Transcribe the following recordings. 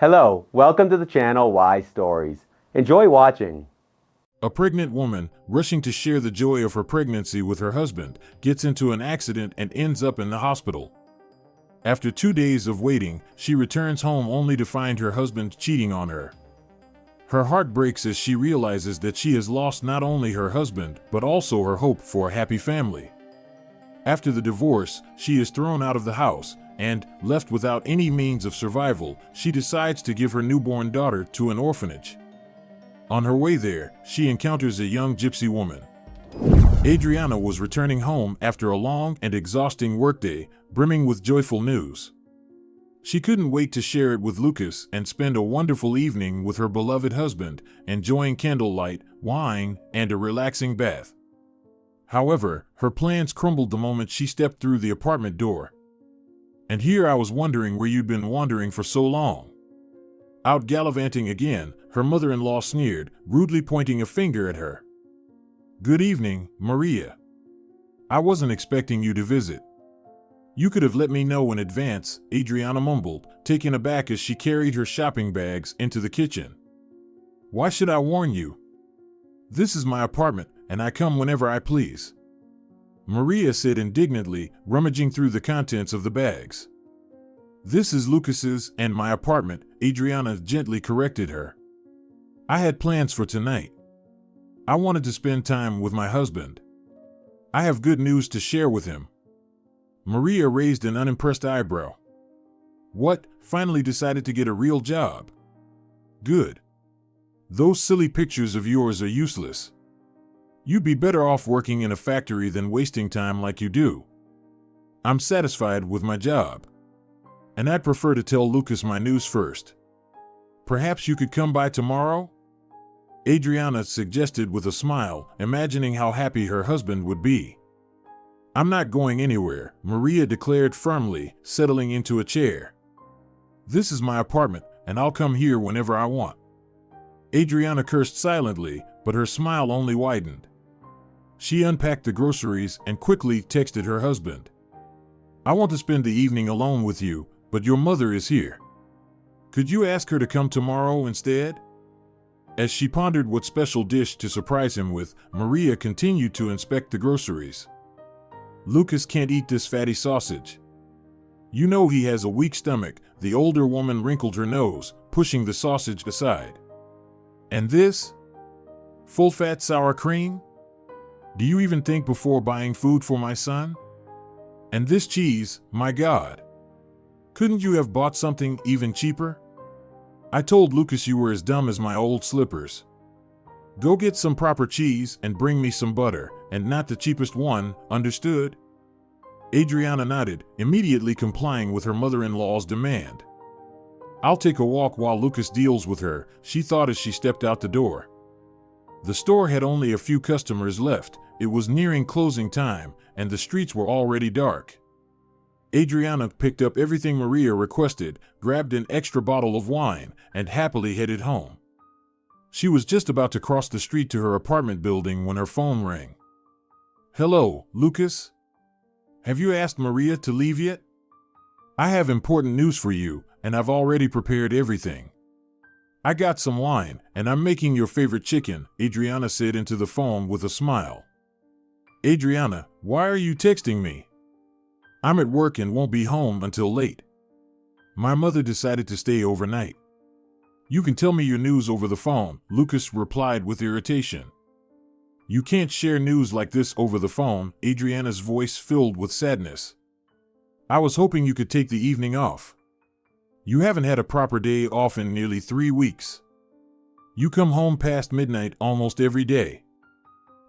Hello, welcome to the channel Why Stories. Enjoy watching. A pregnant woman, rushing to share the joy of her pregnancy with her husband, gets into an accident and ends up in the hospital. After 2 days of waiting, she returns home only to find her husband cheating on her. Her heart breaks as she realizes that she has lost not only her husband, but also her hope for a happy family. After the divorce, she is thrown out of the house, and, left without any means of survival, she decides to give her newborn daughter to an orphanage. On her way there, she encounters a young gypsy woman. Adriana was returning home after a long and exhausting workday, brimming with joyful news. She couldn't wait to share it with Lucas and spend a wonderful evening with her beloved husband, enjoying candlelight, wine, and a relaxing bath. However, her plans crumbled the moment she stepped through the apartment door. "And here I was wondering where you'd been wandering for so long." Out gallivanting again, her mother-in-law sneered, rudely pointing a finger at her. "Good evening, Maria. I wasn't expecting you to visit." "You could have let me know in advance," Adriana mumbled, taken aback as she carried her shopping bags into the kitchen. "Why should I warn you? This is my apartment, and I come whenever I please," Maria said indignantly, rummaging through the contents of the bags. "This is Lucas's and my apartment," Adriana gently corrected her. "I had plans for tonight. I wanted to spend time with my husband. I have good news to share with him." Maria raised an unimpressed eyebrow. "What, finally decided to get a real job? Good. Those silly pictures of yours are useless. You'd be better off working in a factory than wasting time like you do." "I'm satisfied with my job. And I'd prefer to tell Lucas my news first. Perhaps you could come by tomorrow?" Adriana suggested with a smile, imagining how happy her husband would be. "I'm not going anywhere," Maria declared firmly, settling into a chair. "This is my apartment, and I'll come here whenever I want." Adriana cursed silently, but her smile only widened. She unpacked the groceries and quickly texted her husband. "I want to spend the evening alone with you, but your mother is here. Could you ask her to come tomorrow instead?" As she pondered what special dish to surprise him with, Maria continued to inspect the groceries. "Lucas can't eat this fatty sausage. You know he has a weak stomach," the older woman wrinkled her nose, pushing the sausage aside. "And this? Full-fat sour cream? Do you even think before buying food for my son? And this cheese, my God. Couldn't you have bought something even cheaper? I told Lucas you were as dumb as my old slippers. Go get some proper cheese and bring me some butter, and not the cheapest one, understood?" Adriana nodded, immediately complying with her mother-in-law's demand. "I'll take a walk while Lucas deals with her," she thought as she stepped out the door. The store had only a few customers left. It was nearing closing time, and the streets were already dark. Adriana picked up everything Maria requested, grabbed an extra bottle of wine, and happily headed home. She was just about to cross the street to her apartment building when her phone rang. "Hello, Lucas? Have you asked Maria to leave yet? I have important news for you, and I've already prepared everything. I got some wine, and I'm making your favorite chicken," Adriana said into the phone with a smile. "Adriana, why are you texting me? I'm at work and won't be home until late. My mother decided to stay overnight." "You can tell me your news over the phone," Lucas replied with irritation. "You can't share news like this over the phone," Adriana's voice filled with sadness. "I was hoping you could take the evening off. You haven't had a proper day off in nearly 3 weeks. You come home past midnight almost every day.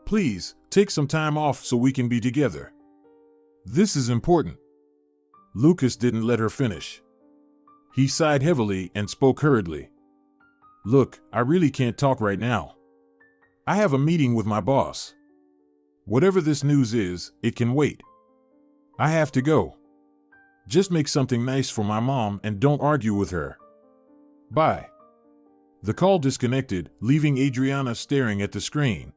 Please, take some time off so we can be together. This is important." Lucas didn't let her finish. He sighed heavily and spoke hurriedly. "Look, I really can't talk right now. I have a meeting with my boss. Whatever this news is, it can wait. I have to go. Just make something nice for my mom and don't argue with her. Bye." The call disconnected, leaving Adriana staring at the screen.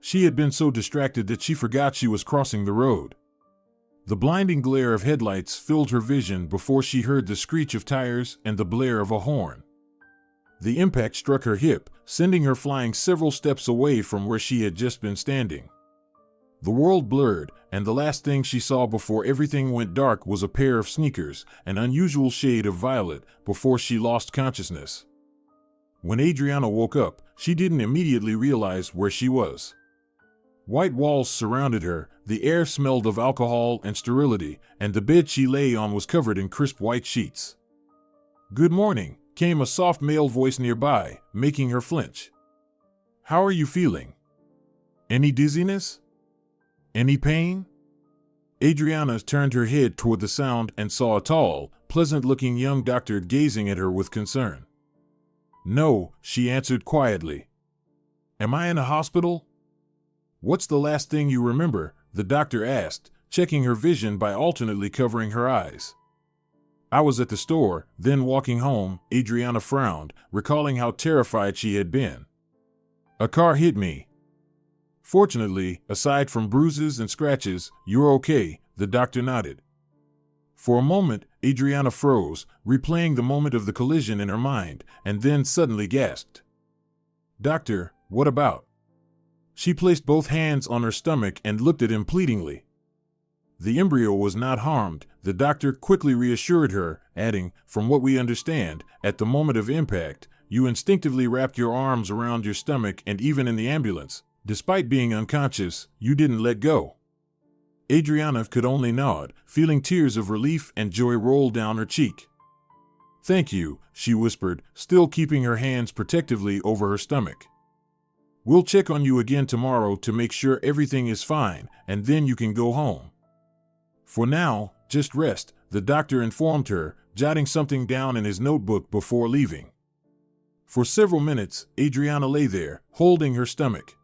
She had been so distracted that she forgot she was crossing the road. The blinding glare of headlights filled her vision before she heard the screech of tires and the blare of a horn. The impact struck her hip, sending her flying several steps away from where she had just been standing. The world blurred, and the last thing she saw before everything went dark was a pair of sneakers, an unusual shade of violet, before she lost consciousness. When Adriana woke up, she didn't immediately realize where she was. White walls surrounded her, the air smelled of alcohol and sterility, and the bed she lay on was covered in crisp white sheets. "Good morning," came a soft male voice nearby, making her flinch. "How are you feeling? Any dizziness? Any pain?" Adriana turned her head toward the sound and saw a tall, pleasant-looking young doctor gazing at her with concern. "No," she answered quietly. "Am I in a hospital?" "What's the last thing you remember?" the doctor asked, checking her vision by alternately covering her eyes. "I was at the store, then walking home," Adriana frowned, recalling how terrified she had been. "A car hit me. Fortunately, aside from bruises and scratches, you're okay," the doctor nodded. For a moment, Adriana froze, replaying the moment of the collision in her mind, and then suddenly gasped. "Doctor, what about?" She placed both hands on her stomach and looked at him pleadingly. The embryo was not harmed, the doctor quickly reassured her, adding, "From what we understand, at the moment of impact, you instinctively wrapped your arms around your stomach, and even in the ambulance, despite being unconscious, you didn't let go." Adriana could only nod, feeling tears of relief and joy roll down her cheek. "Thank you," she whispered, still keeping her hands protectively over her stomach. "We'll check on you again tomorrow to make sure everything is fine, and then you can go home. For now, just rest," the doctor informed her, jotting something down in his notebook before leaving. For several minutes, Adriana lay there, holding her stomach.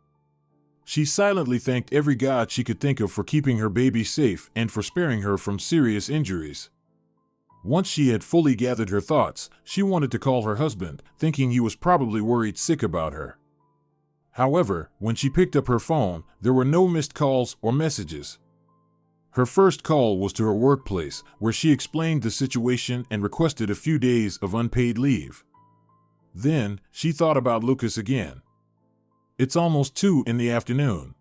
She silently thanked every god she could think of for keeping her baby safe and for sparing her from serious injuries. Once she had fully gathered her thoughts, she wanted to call her husband, thinking he was probably worried sick about her. However, when she picked up her phone, there were no missed calls or messages. Her first call was to her workplace, where she explained the situation and requested a few days of unpaid leave. Then, she thought about Lucas again. It's almost 2 in the afternoon.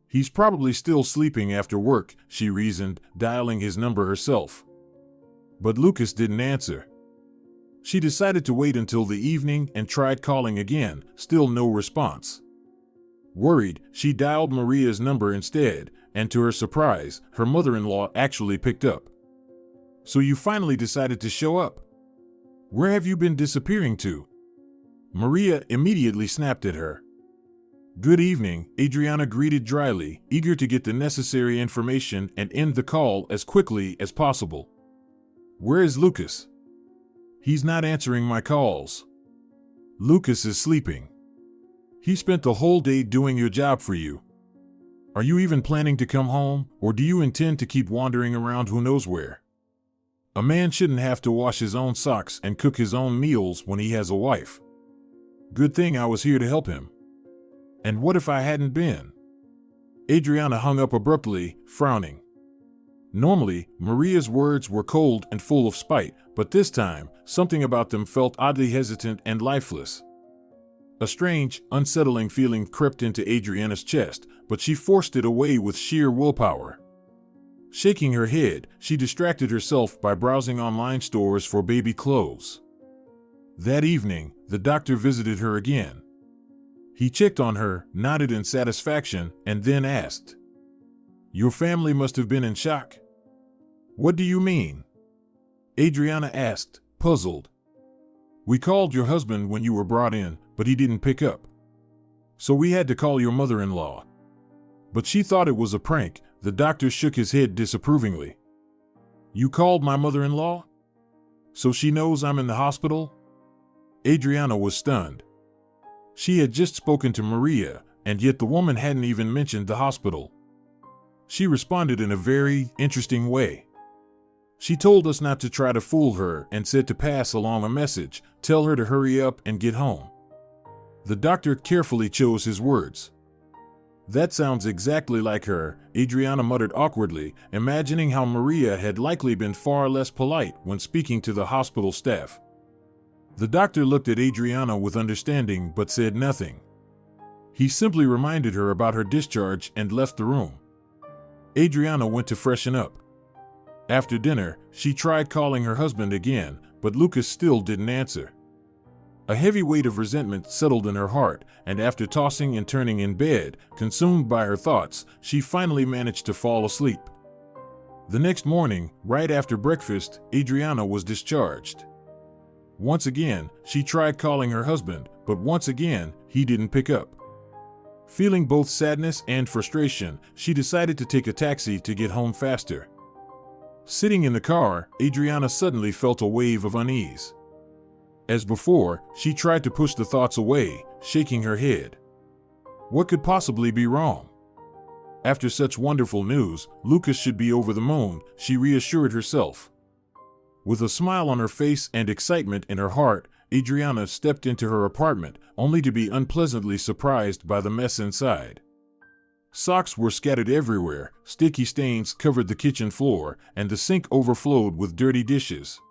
He's probably still sleeping after work, she reasoned, dialing his number herself. But Lucas didn't answer. She decided to wait until the evening and tried calling again, still no response. Worried, she dialed Maria's number instead, and to her surprise, her mother-in-law actually picked up. "So you finally decided to show up? Where have you been disappearing to?" Maria immediately snapped at her. "Good evening," Adriana greeted dryly, eager to get the necessary information and end the call as quickly as possible. "Where is Lucas?" "He's not answering my calls." "Lucas is sleeping. He spent the whole day doing your job for you. Are you even planning to come home, or do you intend to keep wandering around who knows where? A man shouldn't have to wash his own socks and cook his own meals when he has a wife. Good thing I was here to help him. And what if I hadn't been?" Adriana hung up abruptly, frowning. Normally, Maria's words were cold and full of spite, but this time, something about them felt oddly hesitant and lifeless. A strange, unsettling feeling crept into Adriana's chest, but she forced it away with sheer willpower. Shaking her head, she distracted herself by browsing online stores for baby clothes. That evening, the doctor visited her again. He checked on her, nodded in satisfaction, and then asked, "Your family must have been in shock." "What do you mean?" Adriana asked, puzzled. "We called your husband when you were brought in, but he didn't pick up. So we had to call your mother-in-law." But she thought it was a prank. The doctor shook his head disapprovingly. "You called my mother-in-law? So she knows I'm in the hospital?" Adriana was stunned. She had just spoken to Maria, and yet the woman hadn't even mentioned the hospital. She responded in a very interesting way. "She told us not to try to fool her and said to pass along a message, tell her to hurry up and get home." The doctor carefully chose his words. That sounds exactly like her, Adriana muttered awkwardly, imagining how Maria had likely been far less polite when speaking to the hospital staff. The doctor looked at Adriana with understanding but said nothing. He simply reminded her about her discharge and left the room. Adriana went to freshen up. After dinner, she tried calling her husband again, but Lucas still didn't answer. A heavy weight of resentment settled in her heart, and after tossing and turning in bed, consumed by her thoughts, she finally managed to fall asleep. The next morning, right after breakfast, Adriana was discharged. Once again, she tried calling her husband, but once again, he didn't pick up. Feeling both sadness and frustration, she decided to take a taxi to get home faster. Sitting in the car, Adriana suddenly felt a wave of unease. As before, she tried to push the thoughts away, shaking her head. What could possibly be wrong? After such wonderful news, Lucas should be over the moon, she reassured herself. With a smile on her face and excitement in her heart, Adriana stepped into her apartment, only to be unpleasantly surprised by the mess inside. Socks were scattered everywhere, sticky stains covered the kitchen floor, and the sink overflowed with dirty dishes.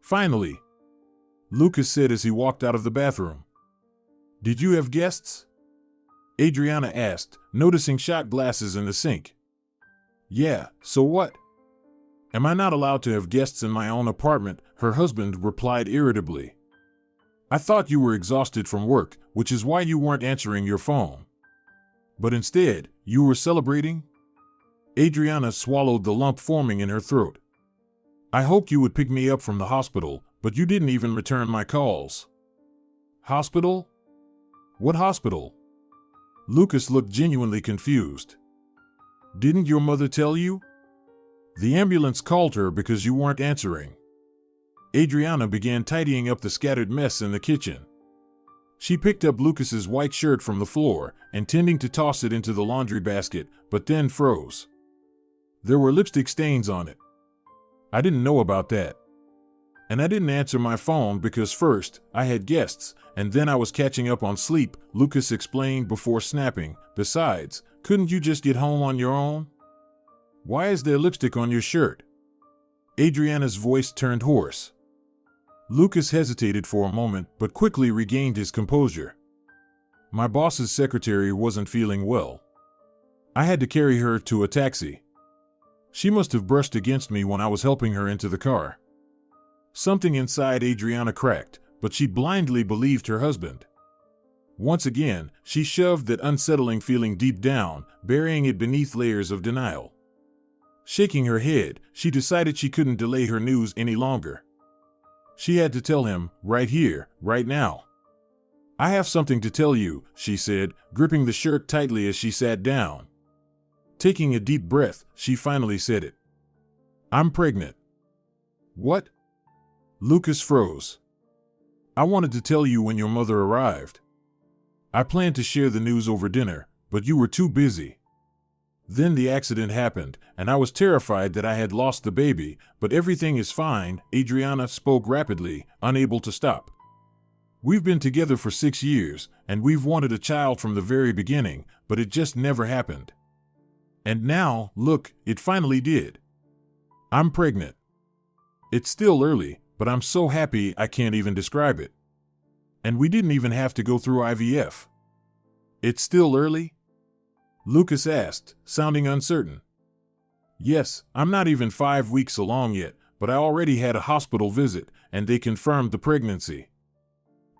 Finally, Lucas said as he walked out of the bathroom. "Did you have guests?" Adriana asked, noticing shot glasses in the sink. "Yeah, so what? Am I not allowed to have guests in my own apartment?" her husband replied irritably. "I thought you were exhausted from work, which is why you weren't answering your phone. But instead, you were celebrating?" Adriana swallowed the lump forming in her throat. "I hoped you would pick me up from the hospital, but you didn't even return my calls." "Hospital? What hospital?" Lucas looked genuinely confused. "Didn't your mother tell you? The ambulance called her because you weren't answering." Adriana began tidying up the scattered mess in the kitchen. She picked up Lucas's white shirt from the floor, intending to toss it into the laundry basket, but then froze. There were lipstick stains on it. "I didn't know about that. And I didn't answer my phone because first, I had guests, and then I was catching up on sleep," Lucas explained before snapping. "Besides, couldn't you just get home on your own? Why is there lipstick on your shirt?" Adriana's voice turned hoarse. Lucas hesitated for a moment but quickly regained his composure. "My boss's secretary wasn't feeling well. I had to carry her to a taxi. She must have brushed against me when I was helping her into the car." Something inside Adriana cracked, but she blindly believed her husband. Once again, she shoved that unsettling feeling deep down, burying it beneath layers of denial. Shaking her head, she decided she couldn't delay her news any longer. She had to tell him, right here, right now. "I have something to tell you," she said, gripping the shirt tightly as she sat down. Taking a deep breath, she finally said it. "I'm pregnant." "What?" Lucas froze. "I wanted to tell you when your mother arrived. I planned to share the news over dinner, but you were too busy. Then the accident happened, and I was terrified that I had lost the baby, but everything is fine," Adriana spoke rapidly, unable to stop. "We've been together for 6 years, and we've wanted a child from the very beginning, but it just never happened. And now, look, it finally did. I'm pregnant. It's still early, but I'm so happy I can't even describe it. And we didn't even have to go through IVF." "It's still early?" Lucas asked, sounding uncertain. "Yes, I'm not even 5 weeks along yet, but I already had a hospital visit, and they confirmed the pregnancy.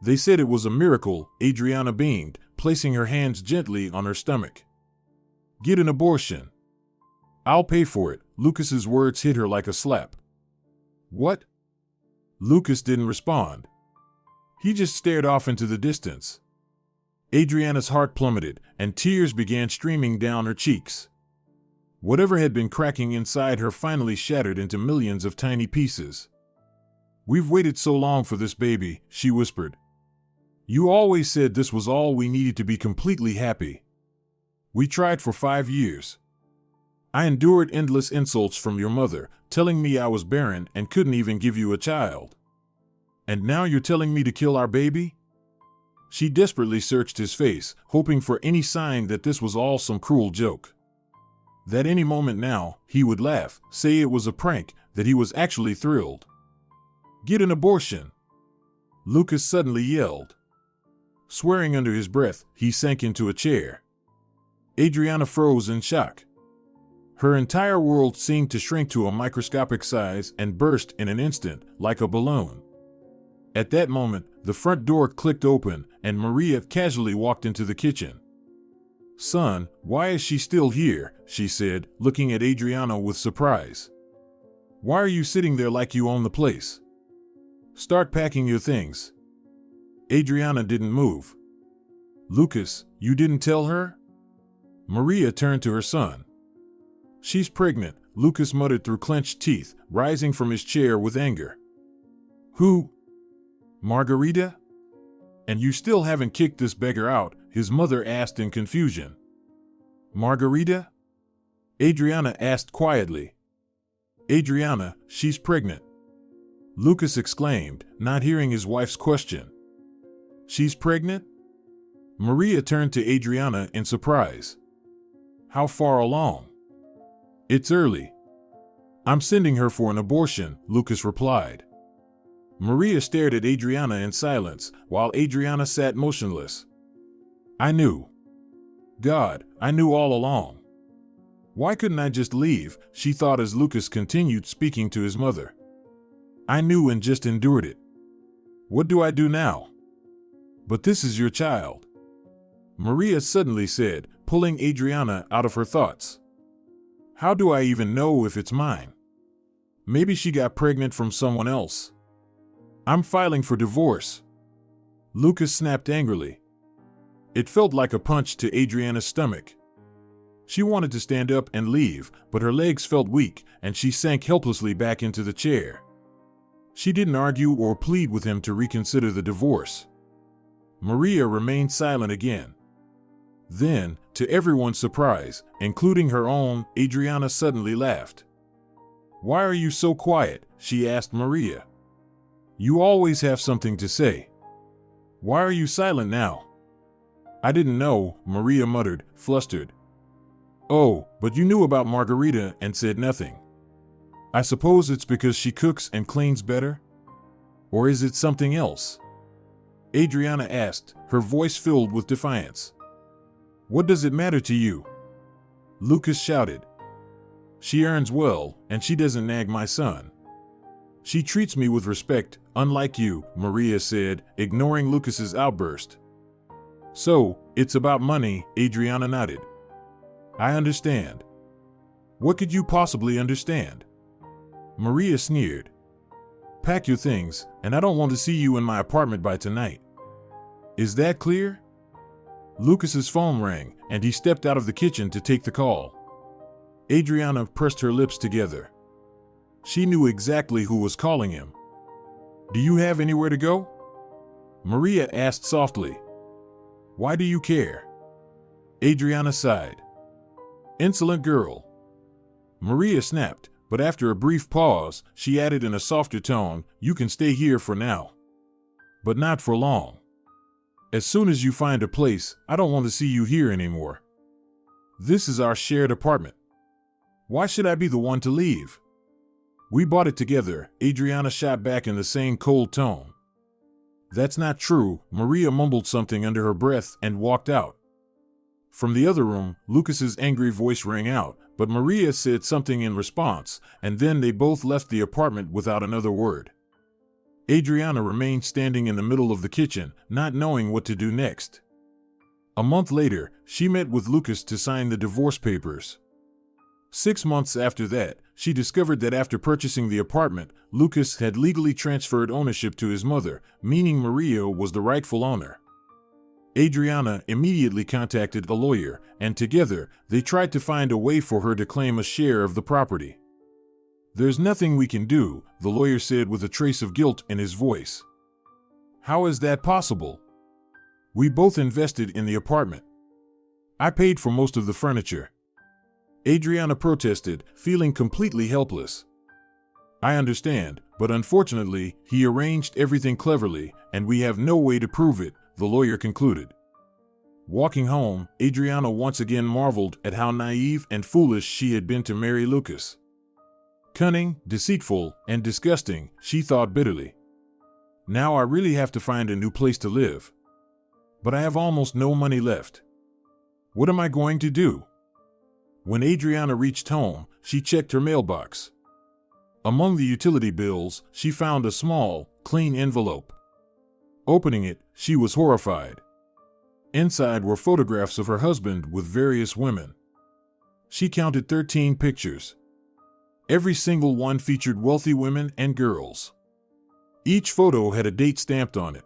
They said it was a miracle," Adriana beamed, placing her hands gently on her stomach. "Get an abortion. I'll pay for it." Lucas's words hit her like a slap. "What?" Lucas didn't respond. He just stared off into the distance. Adriana's heart plummeted, and tears began streaming down her cheeks. Whatever had been cracking inside her finally shattered into millions of tiny pieces. "We've waited so long for this baby," she whispered. "You always said this was all we needed to be completely happy. We tried for 5 years. I endured endless insults from your mother, telling me I was barren and couldn't even give you a child. And now you're telling me to kill our baby?" She desperately searched his face, hoping for any sign that this was all some cruel joke. That any moment now, he would laugh, say it was a prank, that he was actually thrilled. "Get an abortion!" Lucas suddenly yelled. Swearing under his breath, he sank into a chair. Adriana froze in shock. Her entire world seemed to shrink to a microscopic size and burst in an instant, like a balloon. At that moment, the front door clicked open, and Maria casually walked into the kitchen. "Son, why is she still here?" she said, looking at Adriana with surprise. "Why are you sitting there like you own the place? Start packing your things." Adriana didn't move. "Lucas, you didn't tell her?" Maria turned to her son. "She's pregnant," Lucas muttered through clenched teeth, rising from his chair with anger. "Who? Margarita? And you still haven't kicked this beggar out?" his mother asked in confusion. "Margarita?" Adriana asked quietly. "Adriana, she's pregnant," Lucas exclaimed, not hearing his wife's question. "She's pregnant?" Maria turned to Adriana in surprise. "How far along?" "It's early. I'm sending her for an abortion," Lucas replied. Maria stared at Adriana in silence, while Adriana sat motionless. "I knew. God, I knew all along. Why couldn't I just leave?" she thought as Lucas continued speaking to his mother. "I knew and just endured it. What do I do now?" "But this is your child," Maria suddenly said, pulling Adriana out of her thoughts. "How do I even know if it's mine? Maybe she got pregnant from someone else. I'm filing for divorce." Lucas snapped angrily. It felt like a punch to Adriana's stomach. She wanted to stand up and leave, but her legs felt weak, and she sank helplessly back into the chair. She didn't argue or plead with him to reconsider the divorce. Maria remained silent again. Then, to everyone's surprise, including her own, Adriana suddenly laughed. "Why are you so quiet?" she asked Maria. "You always have something to say. Why are you silent now?" "I didn't know," Maria muttered, flustered. "Oh, but you knew about Margarita and said nothing. I suppose it's because she cooks and cleans better? Or is it something else?" Adriana asked, her voice filled with defiance. "What does it matter to you?" Lucas shouted. "She earns well, and she doesn't nag my son. She treats me with respect, unlike you," Maria said, ignoring Lucas's outburst. "So, it's about money," Adriana nodded. "I understand. What could you possibly understand?" Maria sneered. "Pack your things, and I don't want to see you in my apartment by tonight. Is that clear?" Lucas's phone rang, and he stepped out of the kitchen to take the call. Adriana pressed her lips together. She knew exactly who was calling him. "Do you have anywhere to go?" Maria asked softly. "Why do you care?" Adriana sighed. "Insolent girl." Maria snapped, but after a brief pause, she added in a softer tone, "You can stay here for now. But not for long. As soon as you find a place, I don't want to see you here anymore. This is our shared apartment. Why should I be the one to leave? We bought it together," Adriana shot back in the same cold tone. "That's not true," Maria mumbled something under her breath and walked out. From the other room, Lucas's angry voice rang out, but Maria said something in response, and then they both left the apartment without another word. Adriana remained standing in the middle of the kitchen, not knowing what to do next. A month later, she met with Lucas to sign the divorce papers. 6 months after that, she discovered that after purchasing the apartment, Lucas had legally transferred ownership to his mother, meaning Maria was the rightful owner. Adriana immediately contacted a lawyer, and together, they tried to find a way for her to claim a share of the property. "There's nothing we can do," the lawyer said with a trace of guilt in his voice. "How is that possible? We both invested in the apartment. I paid for most of the furniture." Adriana protested, feeling completely helpless. "I understand, but unfortunately, he arranged everything cleverly, and we have no way to prove it," the lawyer concluded. Walking home, Adriana once again marveled at how naive and foolish she had been to marry Lucas. Cunning, deceitful, and disgusting, she thought bitterly. Now I really have to find a new place to live. But I have almost no money left. What am I going to do? When Adriana reached home, she checked her mailbox. Among the utility bills, she found a small, clean envelope. Opening it, she was horrified. Inside were photographs of her husband with various women. She counted 13 pictures. Every single one featured wealthy women and girls. Each photo had a date stamped on it.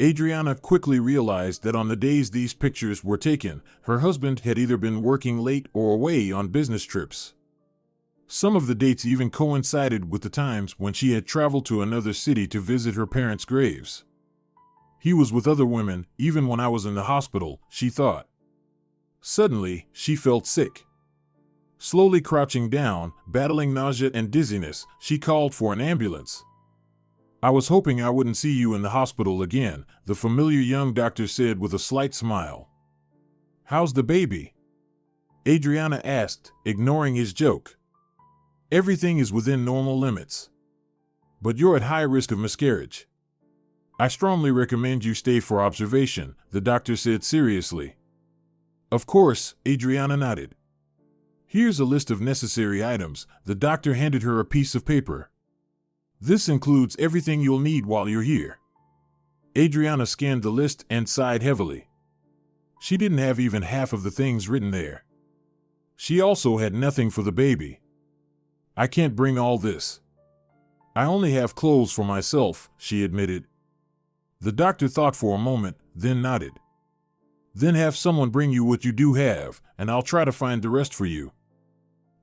Adriana quickly realized that on the days these pictures were taken, her husband had either been working late or away on business trips. Some of the dates even coincided with the times when she had traveled to another city to visit her parents' graves. He was with other women, even when I was in the hospital, she thought. Suddenly, she felt sick. Slowly crouching down, battling nausea and dizziness, she called for an ambulance. I was hoping I wouldn't see you in the hospital again, the familiar young doctor said with a slight smile. How's the baby? Adriana asked, ignoring his joke. Everything is within normal limits. But you're at high risk of miscarriage. I strongly recommend you stay for observation, the doctor said seriously. Of course, Adriana nodded. Here's a list of necessary items. The doctor handed her a piece of paper. This includes everything you'll need while you're here. Adriana scanned the list and sighed heavily. She didn't have even half of the things written there. She also had nothing for the baby. I can't bring all this. I only have clothes for myself, she admitted. The doctor thought for a moment, then nodded. Then have someone bring you what you do have, and I'll try to find the rest for you.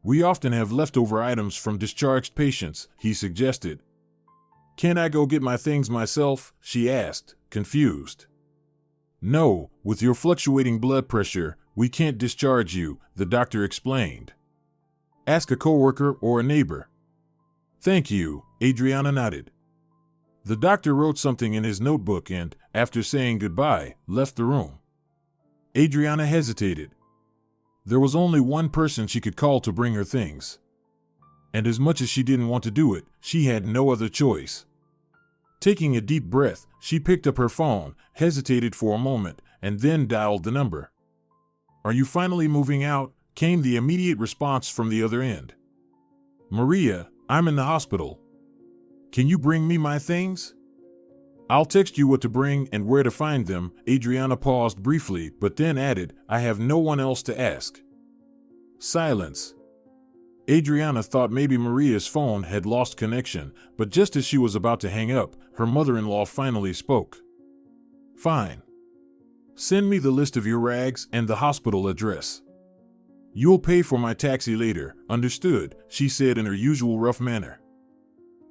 We often have leftover items from discharged patients, he suggested. Can't I go get my things myself? She asked, confused. No, with your fluctuating blood pressure, we can't discharge you, the doctor explained. Ask a coworker or a neighbor. Thank you, Adriana nodded. The doctor wrote something in his notebook and, after saying goodbye, left the room. Adriana hesitated. There was only one person she could call to bring her things. And as much as she didn't want to do it, she had no other choice. Taking a deep breath, she picked up her phone, hesitated for a moment, and then dialed the number. Are you finally moving out? Came the immediate response from the other end. Maria, I'm in the hospital. Can you bring me my things? I'll text you what to bring and where to find them. Adriana paused briefly, but then added, I have no one else to ask. Silence. Adriana thought maybe Maria's phone had lost connection, but just as she was about to hang up, her mother-in-law finally spoke. Fine. Send me the list of your rags and the hospital address. You'll pay for my taxi later, understood, she said in her usual rough manner.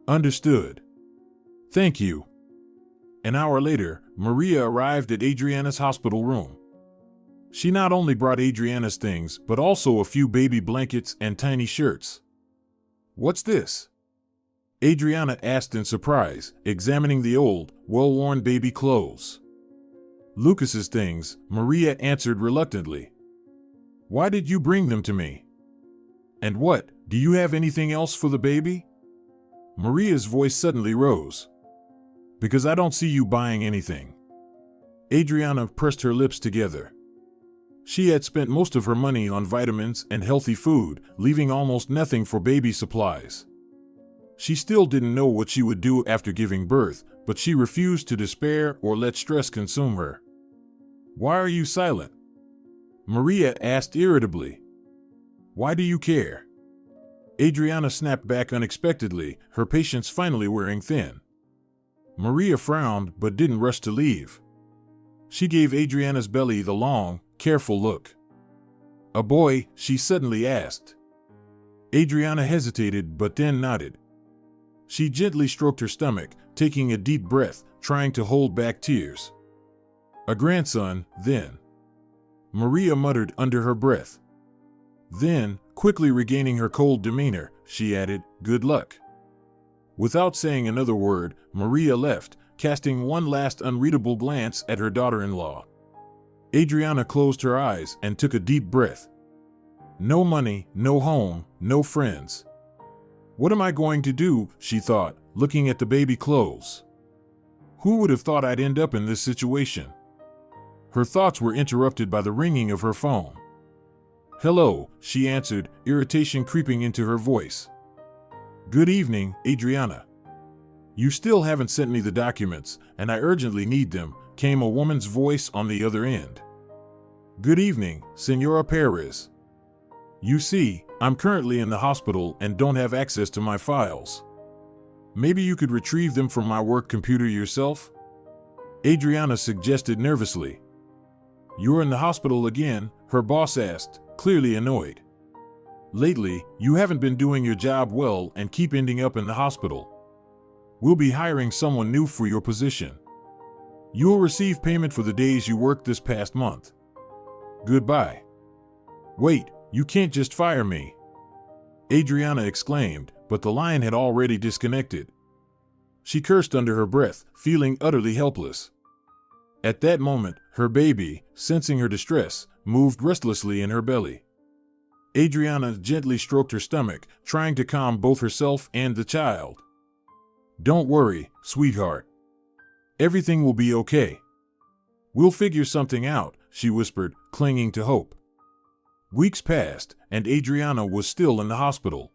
Understood. Thank you. An hour later, Maria arrived at Adriana's hospital room. She not only brought Adriana's things, but also a few baby blankets and tiny shirts. What's this? Adriana asked in surprise, examining the old, well-worn baby clothes. Lucas's things, Maria answered reluctantly. Why did you bring them to me? And what, do you have anything else for the baby? Maria's voice suddenly rose. Because I don't see you buying anything. Adriana pressed her lips together. She had spent most of her money on vitamins and healthy food, leaving almost nothing for baby supplies. She still didn't know what she would do after giving birth, but she refused to despair or let stress consume her. Why are you silent? Maria asked irritably. Why do you care? Adriana snapped back unexpectedly, her patience finally wearing thin. Maria frowned but didn't rush to leave. She gave Adriana's belly the long, careful look. A boy? She suddenly asked. Adriana hesitated but then nodded. She gently stroked her stomach, taking a deep breath, trying to hold back tears. A grandson, then. Maria muttered under her breath. Then, quickly regaining her cold demeanor, she added, good luck. Without saying another word, Maria left, casting one last unreadable glance at her daughter-in-law. Adriana closed her eyes and took a deep breath. No money, no home, no friends. What am I going to do, she thought, looking at the baby clothes. Who would have thought I'd end up in this situation? Her thoughts were interrupted by the ringing of her phone. Hello, she answered, irritation creeping into her voice. Good evening, Adriana. You still haven't sent me the documents, and I urgently need them, came a woman's voice on the other end. Good evening, Senora Perez. You see, I'm currently in the hospital and don't have access to my files. Maybe you could retrieve them from my work computer yourself? Adriana suggested nervously. You're in the hospital again, her boss asked, clearly annoyed. Lately, you haven't been doing your job well and keep ending up in the hospital. We'll be hiring someone new for your position. You'll receive payment for the days you worked this past month. Goodbye. Wait, you can't just fire me, Adriana exclaimed, but the line had already disconnected. She cursed under her breath, feeling utterly helpless. At that moment, her baby, sensing her distress, moved restlessly in her belly. Adriana gently stroked her stomach, trying to calm both herself and the child. Don't worry, sweetheart. Everything will be okay. We'll figure something out, she whispered, clinging to hope. Weeks passed, and Adriana was still in the hospital.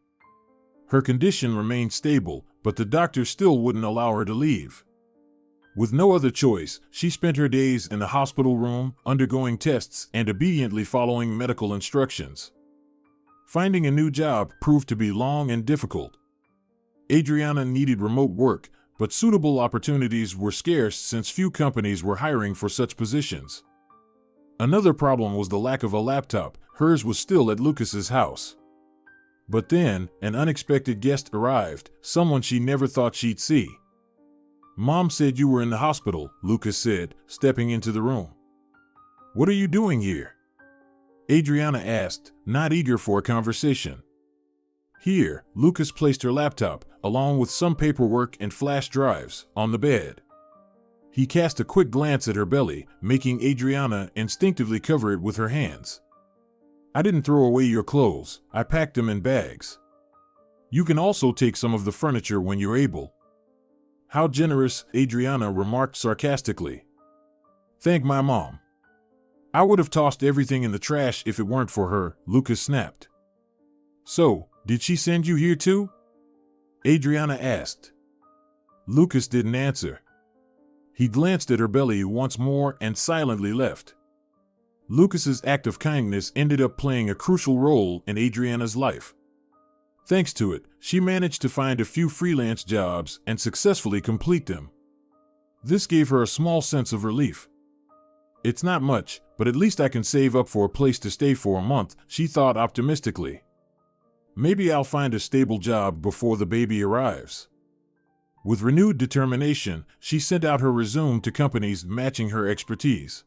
Her condition remained stable, but the doctor still wouldn't allow her to leave. With no other choice, she spent her days in the hospital room, undergoing tests and obediently following medical instructions. Finding a new job proved to be long and difficult. Adriana needed remote work, but suitable opportunities were scarce since few companies were hiring for such positions. Another problem was the lack of a laptop. Hers was still at Lucas's house. But then, an unexpected guest arrived, someone she never thought she'd see. Mom said you were in the hospital, Lucas said, stepping into the room. What are you doing here? Adriana asked, not eager for a conversation. Here, Lucas placed her laptop, along with some paperwork and flash drives, on the bed. He cast a quick glance at her belly, making Adriana instinctively cover it with her hands. I didn't throw away your clothes, I packed them in bags. You can also take some of the furniture when you're able. How generous, Adriana remarked sarcastically. Thank my mom. I would have tossed everything in the trash if it weren't for her, Lucas snapped. So, did she send you here too? Adriana asked. Lucas didn't answer. He glanced at her belly once more and silently left. Lucas's act of kindness ended up playing a crucial role in Adriana's life. Thanks to it, she managed to find a few freelance jobs and successfully complete them. This gave her a small sense of relief. It's not much, but at least I can save up for a place to stay for a month, she thought optimistically. Maybe I'll find a stable job before the baby arrives. With renewed determination, she sent out her resume to companies matching her expertise.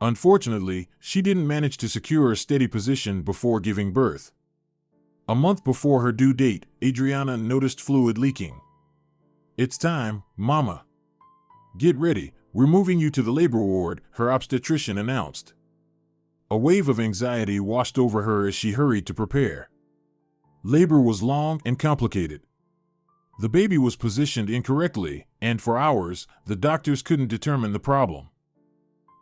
Unfortunately, she didn't manage to secure a steady position before giving birth. A month before her due date, Adriana noticed fluid leaking. It's time, Mama. Get ready, we're moving you to the labor ward, her obstetrician announced. A wave of anxiety washed over her as she hurried to prepare. Labor was long and complicated. The baby was positioned incorrectly, and for hours, the doctors couldn't determine the problem.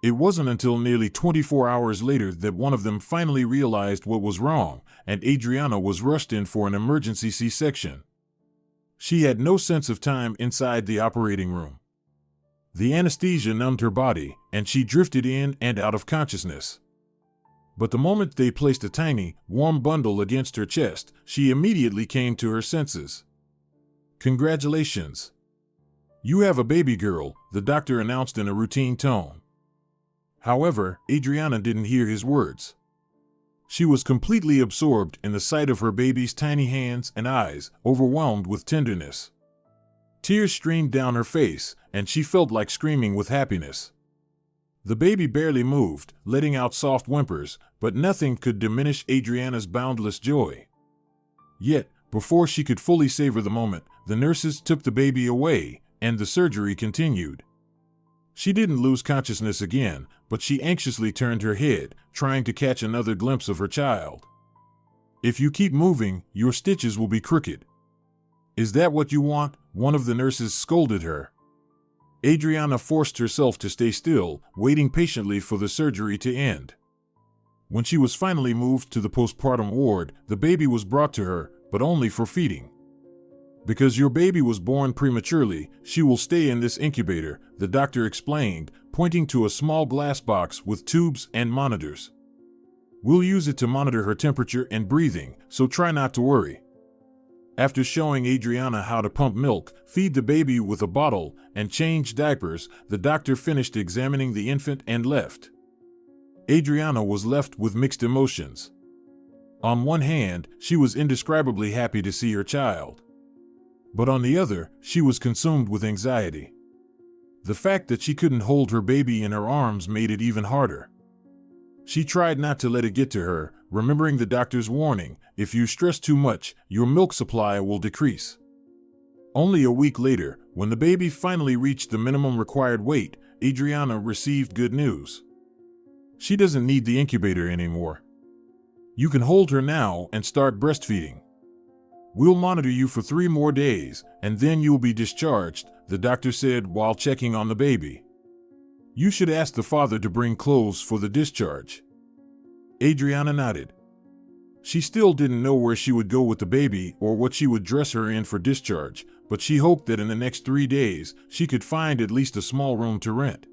It wasn't until nearly 24 hours later that one of them finally realized what was wrong, and Adriana was rushed in for an emergency C-section. She had no sense of time inside the operating room. The anesthesia numbed her body, and she drifted in and out of consciousness. But the moment they placed a tiny, warm bundle against her chest, she immediately came to her senses. Congratulations. You have a baby girl, the doctor announced in a routine tone. However, Adriana didn't hear his words. She was completely absorbed in the sight of her baby's tiny hands and eyes, overwhelmed with tenderness. Tears streamed down her face, and she felt like screaming with happiness. The baby barely moved, letting out soft whimpers, but nothing could diminish Adriana's boundless joy. Yet, before she could fully savor the moment, the nurses took the baby away, and the surgery continued. She didn't lose consciousness again, but she anxiously turned her head, trying to catch another glimpse of her child. "If you keep moving, your stitches will be crooked." "Is that what you want?" one of the nurses scolded her. Adriana forced herself to stay still, waiting patiently for the surgery to end. When she was finally moved to the postpartum ward, the baby was brought to her, but only for feeding. "Because your baby was born prematurely, she will stay in this incubator," the doctor explained, pointing to a small glass box with tubes and monitors. "We'll use it to monitor her temperature and breathing, so try not to worry." After showing Adriana how to pump milk, feed the baby with a bottle, and change diapers, the doctor finished examining the infant and left. Adriana was left with mixed emotions. On one hand, she was indescribably happy to see her child. But on the other, she was consumed with anxiety. The fact that she couldn't hold her baby in her arms made it even harder. She tried not to let it get to her, remembering the doctor's warning: if you stress too much, your milk supply will decrease. Only a week later, when the baby finally reached the minimum required weight, Adriana received good news. She doesn't need the incubator anymore. You can hold her now and start breastfeeding. We'll monitor you for 3 more days, and then you'll be discharged, the doctor said while checking on the baby. You should ask the father to bring clothes for the discharge. Adriana nodded. She still didn't know where she would go with the baby or what she would dress her in for discharge, but she hoped that in the next 3 days, she could find at least a small room to rent.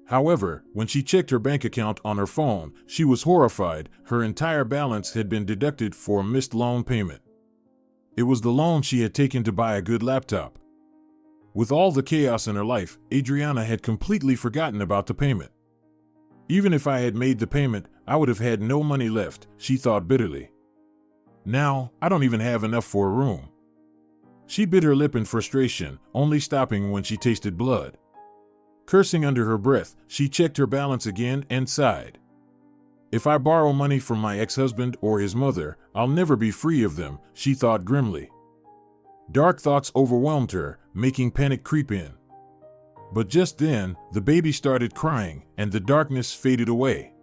However, when she checked her bank account on her phone, she was horrified. Her entire balance had been deducted for a missed loan payment. It was the loan she had taken to buy a good laptop. With all the chaos in her life, Adriana had completely forgotten about the payment. Even if I had made the payment, I would have had no money left, she thought bitterly. Now, I don't even have enough for a room. She bit her lip in frustration, only stopping when she tasted blood. Cursing under her breath, she checked her balance again and sighed. If I borrow money from my ex-husband or his mother, I'll never be free of them, she thought grimly. Dark thoughts overwhelmed her, making panic creep in. But just then, the baby started crying, and the darkness faded away.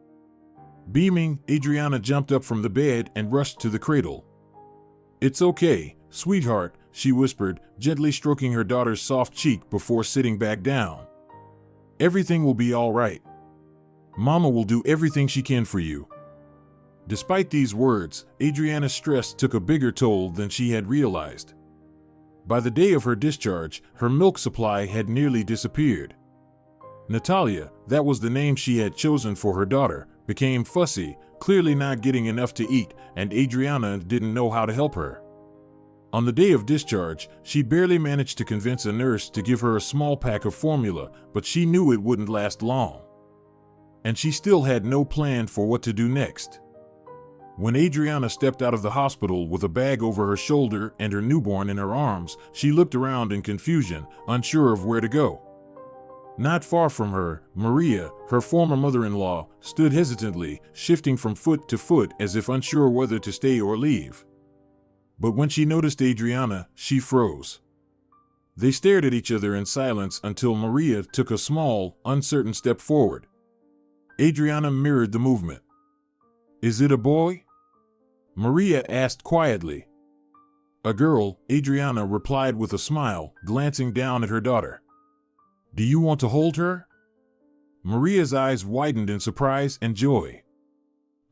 Beaming, Adriana jumped up from the bed and rushed to the cradle. "It's okay, sweetheart," she whispered, gently stroking her daughter's soft cheek before sitting back down. "Everything will be all right. Mama will do everything she can for you." Despite these words, Adriana's stress took a bigger toll than she had realized. By the day of her discharge, her milk supply had nearly disappeared. Natalia, that was the name she had chosen for her daughter, became fussy, clearly not getting enough to eat, and Adriana didn't know how to help her. On the day of discharge, she barely managed to convince a nurse to give her a small pack of formula, but she knew it wouldn't last long. And she still had no plan for what to do next. When Adriana stepped out of the hospital with a bag over her shoulder and her newborn in her arms, she looked around in confusion, unsure of where to go. Not far from her, Maria, her former mother-in-law, stood hesitantly, shifting from foot to foot as if unsure whether to stay or leave. But when she noticed Adriana, she froze. They stared at each other in silence until Maria took a small, uncertain step forward. Adriana mirrored the movement. "Is it a boy?" Maria asked quietly. "A girl," Adriana replied with a smile, glancing down at her daughter. "Do you want to hold her?" Maria's eyes widened in surprise and joy.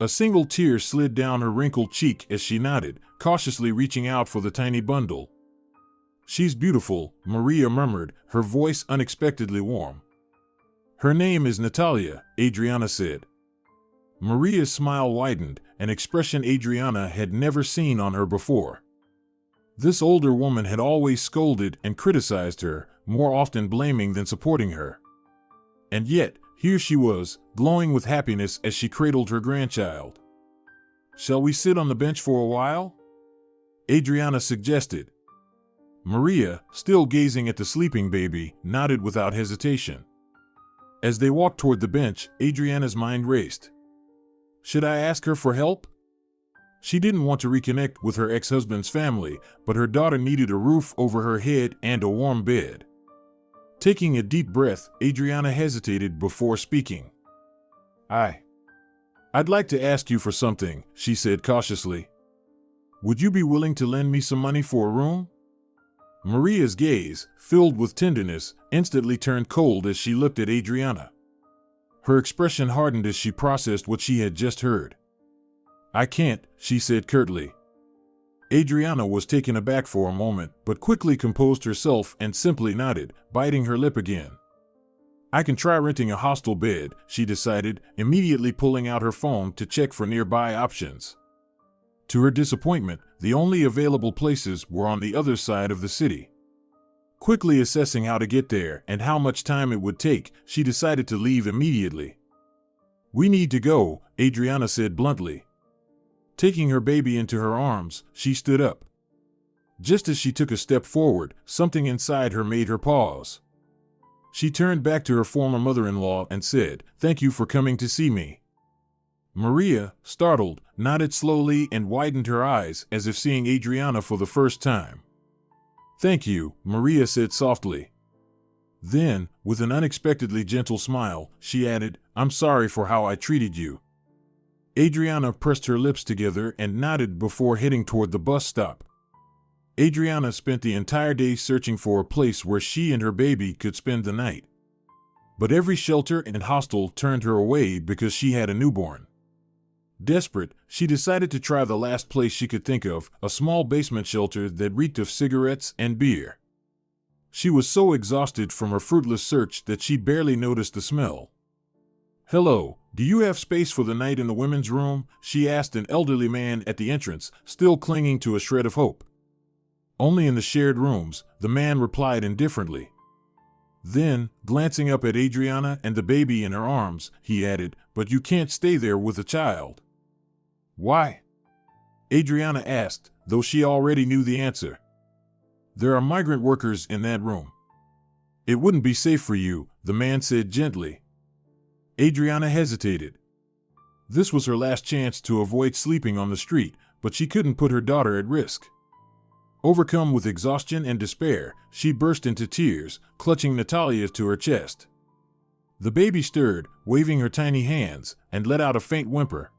A single tear slid down her wrinkled cheek as she nodded, cautiously reaching out for the tiny bundle. "She's beautiful," Maria murmured, her voice unexpectedly warm. "Her name is Natalia," Adriana said. Maria's smile widened, an expression Adriana had never seen on her before. This older woman had always scolded and criticized her, more often blaming than supporting her. And yet, here she was, glowing with happiness as she cradled her grandchild. "Shall we sit on the bench for a while?" Adriana suggested. Maria, still gazing at the sleeping baby, nodded without hesitation. As they walked toward the bench, Adriana's mind raced. Should I ask her for help? She didn't want to reconnect with her ex-husband's family, but her daughter needed a roof over her head and a warm bed. Taking a deep breath, Adriana hesitated before speaking. I'd like to ask you for something, she said cautiously. Would you be willing to lend me some money for a room? Maria's gaze, filled with tenderness, instantly turned cold as she looked at Adriana. Her expression hardened as she processed what she had just heard. I can't, she said curtly. Adriana was taken aback for a moment, but quickly composed herself and simply nodded, biting her lip again. I can try renting a hostel bed, she decided, immediately pulling out her phone to check for nearby options. To her disappointment, the only available places were on the other side of the city. Quickly assessing how to get there and how much time it would take, she decided to leave immediately. We need to go, Adriana said bluntly. Taking her baby into her arms, she stood up. Just as she took a step forward, something inside her made her pause. She turned back to her former mother-in-law and said, "Thank you for coming to see me." Maria, startled, nodded slowly and widened her eyes as if seeing Adriana for the first time. "Thank you," Maria said softly. Then, with an unexpectedly gentle smile, she added, "I'm sorry for how I treated you." Adriana pressed her lips together and nodded before heading toward the bus stop. Adriana spent the entire day searching for a place where she and her baby could spend the night. But every shelter and hostel turned her away because she had a newborn. Desperate, she decided to try the last place she could think of, a small basement shelter that reeked of cigarettes and beer. She was so exhausted from her fruitless search that she barely noticed the smell. "Hello, do you have space for the night in the women's room?" she asked an elderly man at the entrance, still clinging to a shred of hope. "Only in the shared rooms," the man replied indifferently. Then, glancing up at Adriana and the baby in her arms, he added, "But you can't stay there with a child." "Why?" Adriana asked, though she already knew the answer. "There are migrant workers in that room. It wouldn't be safe for you," the man said gently. Adriana hesitated. This was her last chance to avoid sleeping on the street, but she couldn't put her daughter at risk. Overcome with exhaustion and despair, she burst into tears, clutching Natalia to her chest. The baby stirred, waving her tiny hands, and let out a faint whimper.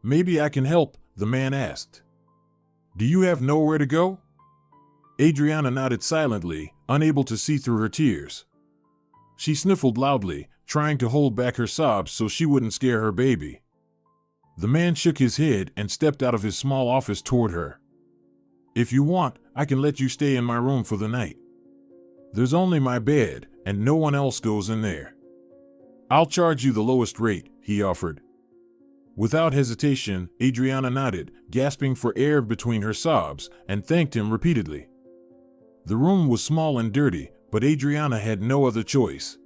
"Maybe I can help," the man asked. "Do you have nowhere to go?" Adriana nodded silently, unable to see through her tears. She sniffled loudly, trying to hold back her sobs so she wouldn't scare her baby. The man shook his head and stepped out of his small office toward her. "If you want, I can let you stay in my room for the night. There's only my bed, and no one else goes in there. I'll charge you the lowest rate," he offered. Without hesitation, Adriana nodded, gasping for air between her sobs, and thanked him repeatedly. The room was small and dirty, but Adriana had no other choice.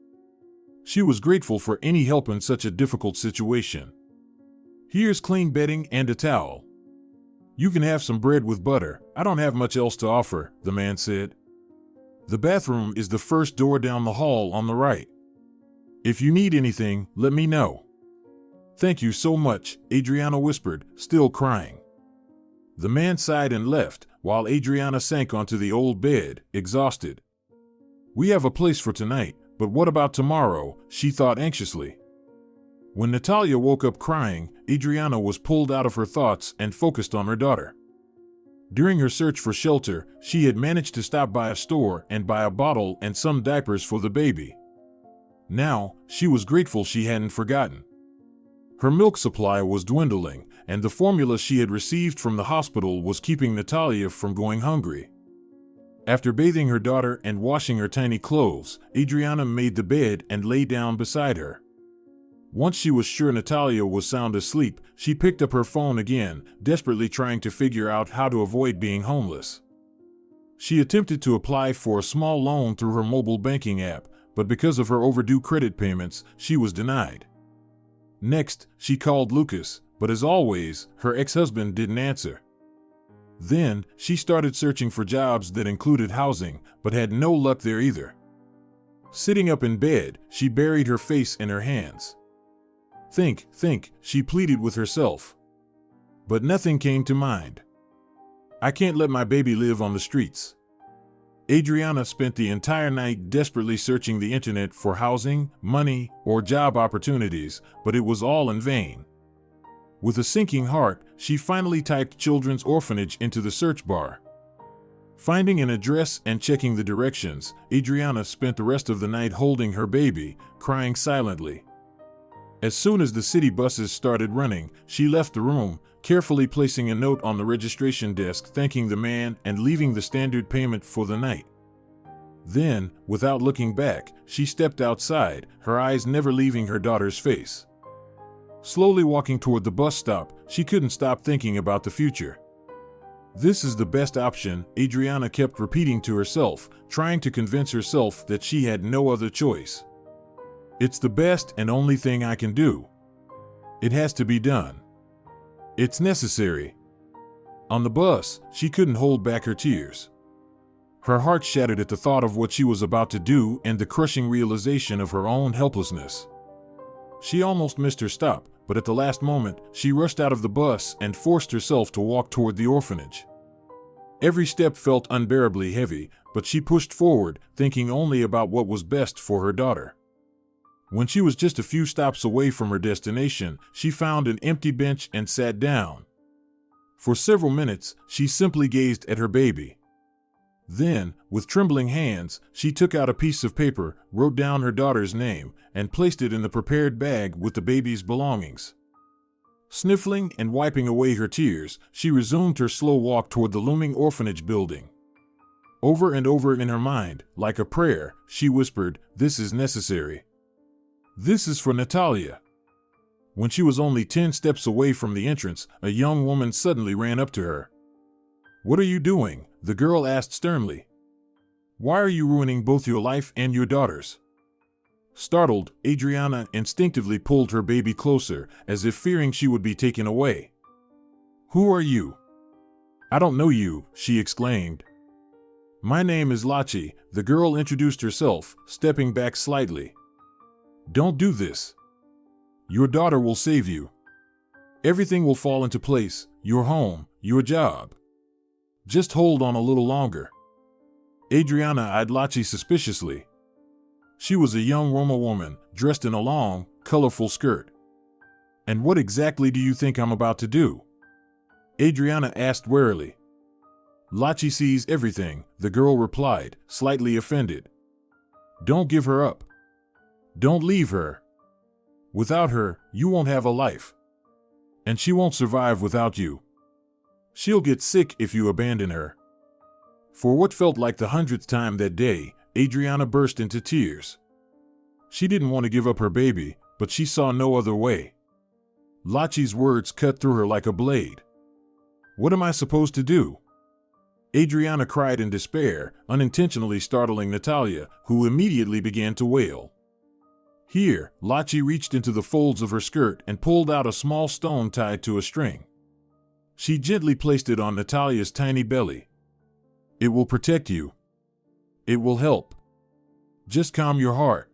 She was grateful for any help in such a difficult situation. "Here's clean bedding and a towel. You can have some bread with butter. I don't have much else to offer," the man said. "The bathroom is the first door down the hall on the right. If you need anything, let me know." "Thank you so much," Adriana whispered, still crying. The man sighed and left, while Adriana sank onto the old bed, exhausted. "We have a place for tonight, but what about tomorrow?" she thought anxiously. When Natalia woke up crying, Adriana was pulled out of her thoughts and focused on her daughter. During her search for shelter, she had managed to stop by a store and buy a bottle and some diapers for the baby. Now, she was grateful she hadn't forgotten. Her milk supply was dwindling, and the formula she had received from the hospital was keeping Natalia from going hungry. After bathing her daughter and washing her tiny clothes, Adriana made the bed and lay down beside her. Once she was sure Natalia was sound asleep, she picked up her phone again, desperately trying to figure out how to avoid being homeless. She attempted to apply for a small loan through her mobile banking app, but because of her overdue credit payments, she was denied. Next, she called Lucas, but as always, her ex-husband didn't answer. Then, she started searching for jobs that included housing, but had no luck there either. Sitting up in bed, she buried her face in her hands. Think, she pleaded with herself. But nothing came to mind. "I can't let my baby live on the streets. Adriana spent the entire night desperately searching the internet for housing, money, or job opportunities, but it was all in vain. With a sinking heart, she finally typed children's orphanage into the search bar. Finding an address and checking the directions, Adriana spent the rest of the night holding her baby, crying silently. As soon as the city buses started running, she left the room, carefully placing a note on the registration desk thanking the man and leaving the standard payment for the night. Then, without looking back, she stepped outside, her eyes never leaving her daughter's face. Slowly walking toward the bus stop, she couldn't stop thinking about the future. This is the best option, Adriana kept repeating to herself, trying to convince herself that she had no other choice. It's the best and only thing I can do. It has to be done. It's necessary. On the bus, she couldn't hold back her tears. Her heart shattered at the thought of what she was about to do and the crushing realization of her own helplessness. She almost missed her stop, but at the last moment, she rushed out of the bus and forced herself to walk toward the orphanage. Every step felt unbearably heavy, but she pushed forward, thinking only about what was best for her daughter. When she was just a few stops away from her destination, she found an empty bench and sat down. For several minutes, she simply gazed at her baby. Then, with trembling hands, she took out a piece of paper, wrote down her daughter's name, and placed it in the prepared bag with the baby's belongings. Sniffling and wiping away her tears, she resumed her slow walk toward the looming orphanage building. Over and over in her mind, like a prayer, she whispered, "This is necessary. This is for Natalia." When she was only 10 steps away from the entrance, a young woman suddenly ran up to her. "What are you doing?" the girl asked sternly. "Why are you ruining both your life and your daughter's?" Startled, Adriana instinctively pulled her baby closer, as if fearing she would be taken away. "Who are you?" "I don't know you," she exclaimed. "My name is Lachi," the girl introduced herself, stepping back slightly. "Don't do this. Your daughter will save you. Everything will fall into place, your home, your job. Just hold on a little longer." Adriana eyed Lachi suspiciously. She was a young Roma woman, dressed in a long, colorful skirt. "And what exactly do you think I'm about to do?" Adriana asked warily. "Lachi sees everything," the girl replied, slightly offended. "Don't give her up. Don't leave her. Without her, you won't have a life. And she won't survive without you. She'll get sick if you abandon her." For what felt like the 100th time that day, Adriana burst into tears. She didn't want to give up her baby, but she saw no other way. Lachi's words cut through her like a blade. "What am I supposed to do?" Adriana cried in despair, unintentionally startling Natalia, who immediately began to wail. Here, Lachi reached into the folds of her skirt and pulled out a small stone tied to a string. She gently placed it on Natalia's tiny belly. "It will protect you. It will help. Just calm your heart.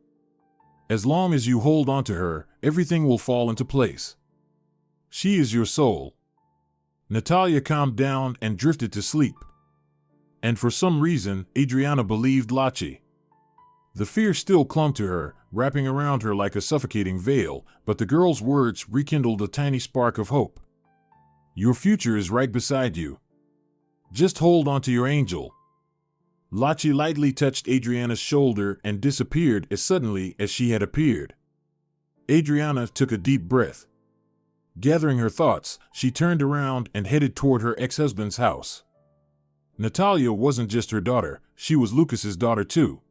As long as you hold on to her, everything will fall into place. She is your soul." Natalia calmed down and drifted to sleep. And for some reason, Adriana believed Lachi. The fear still clung to her, wrapping around her like a suffocating veil, but the girl's words rekindled a tiny spark of hope. "Your future is right beside you. Just hold on to your angel." Lachi lightly touched Adriana's shoulder and disappeared as suddenly as she had appeared. Adriana took a deep breath. Gathering her thoughts, she turned around and headed toward her ex-husband's house. Natalia wasn't just her daughter, she was Lucas's daughter too.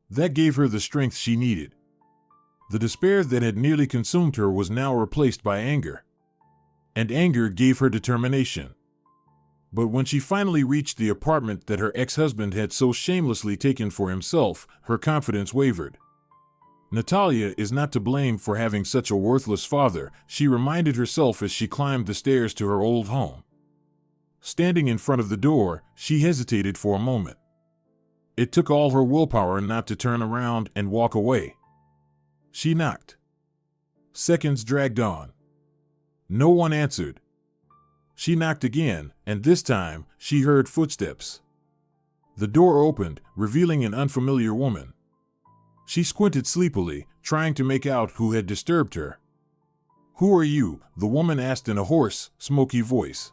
That gave her the strength she needed. The despair that had nearly consumed her was now replaced by anger. And anger gave her determination. But when she finally reached the apartment that her ex-husband had so shamelessly taken for himself, her confidence wavered. Natalia is not to blame for having such a worthless father, she reminded herself as she climbed the stairs to her old home. Standing in front of the door, she hesitated for a moment. It took all her willpower not to turn around and walk away. She knocked. Seconds dragged on. No one answered. She knocked again, and this time, she heard footsteps. The door opened, revealing an unfamiliar woman. She squinted sleepily, trying to make out who had disturbed her. "Who are you?" the woman asked in a hoarse, smoky voice.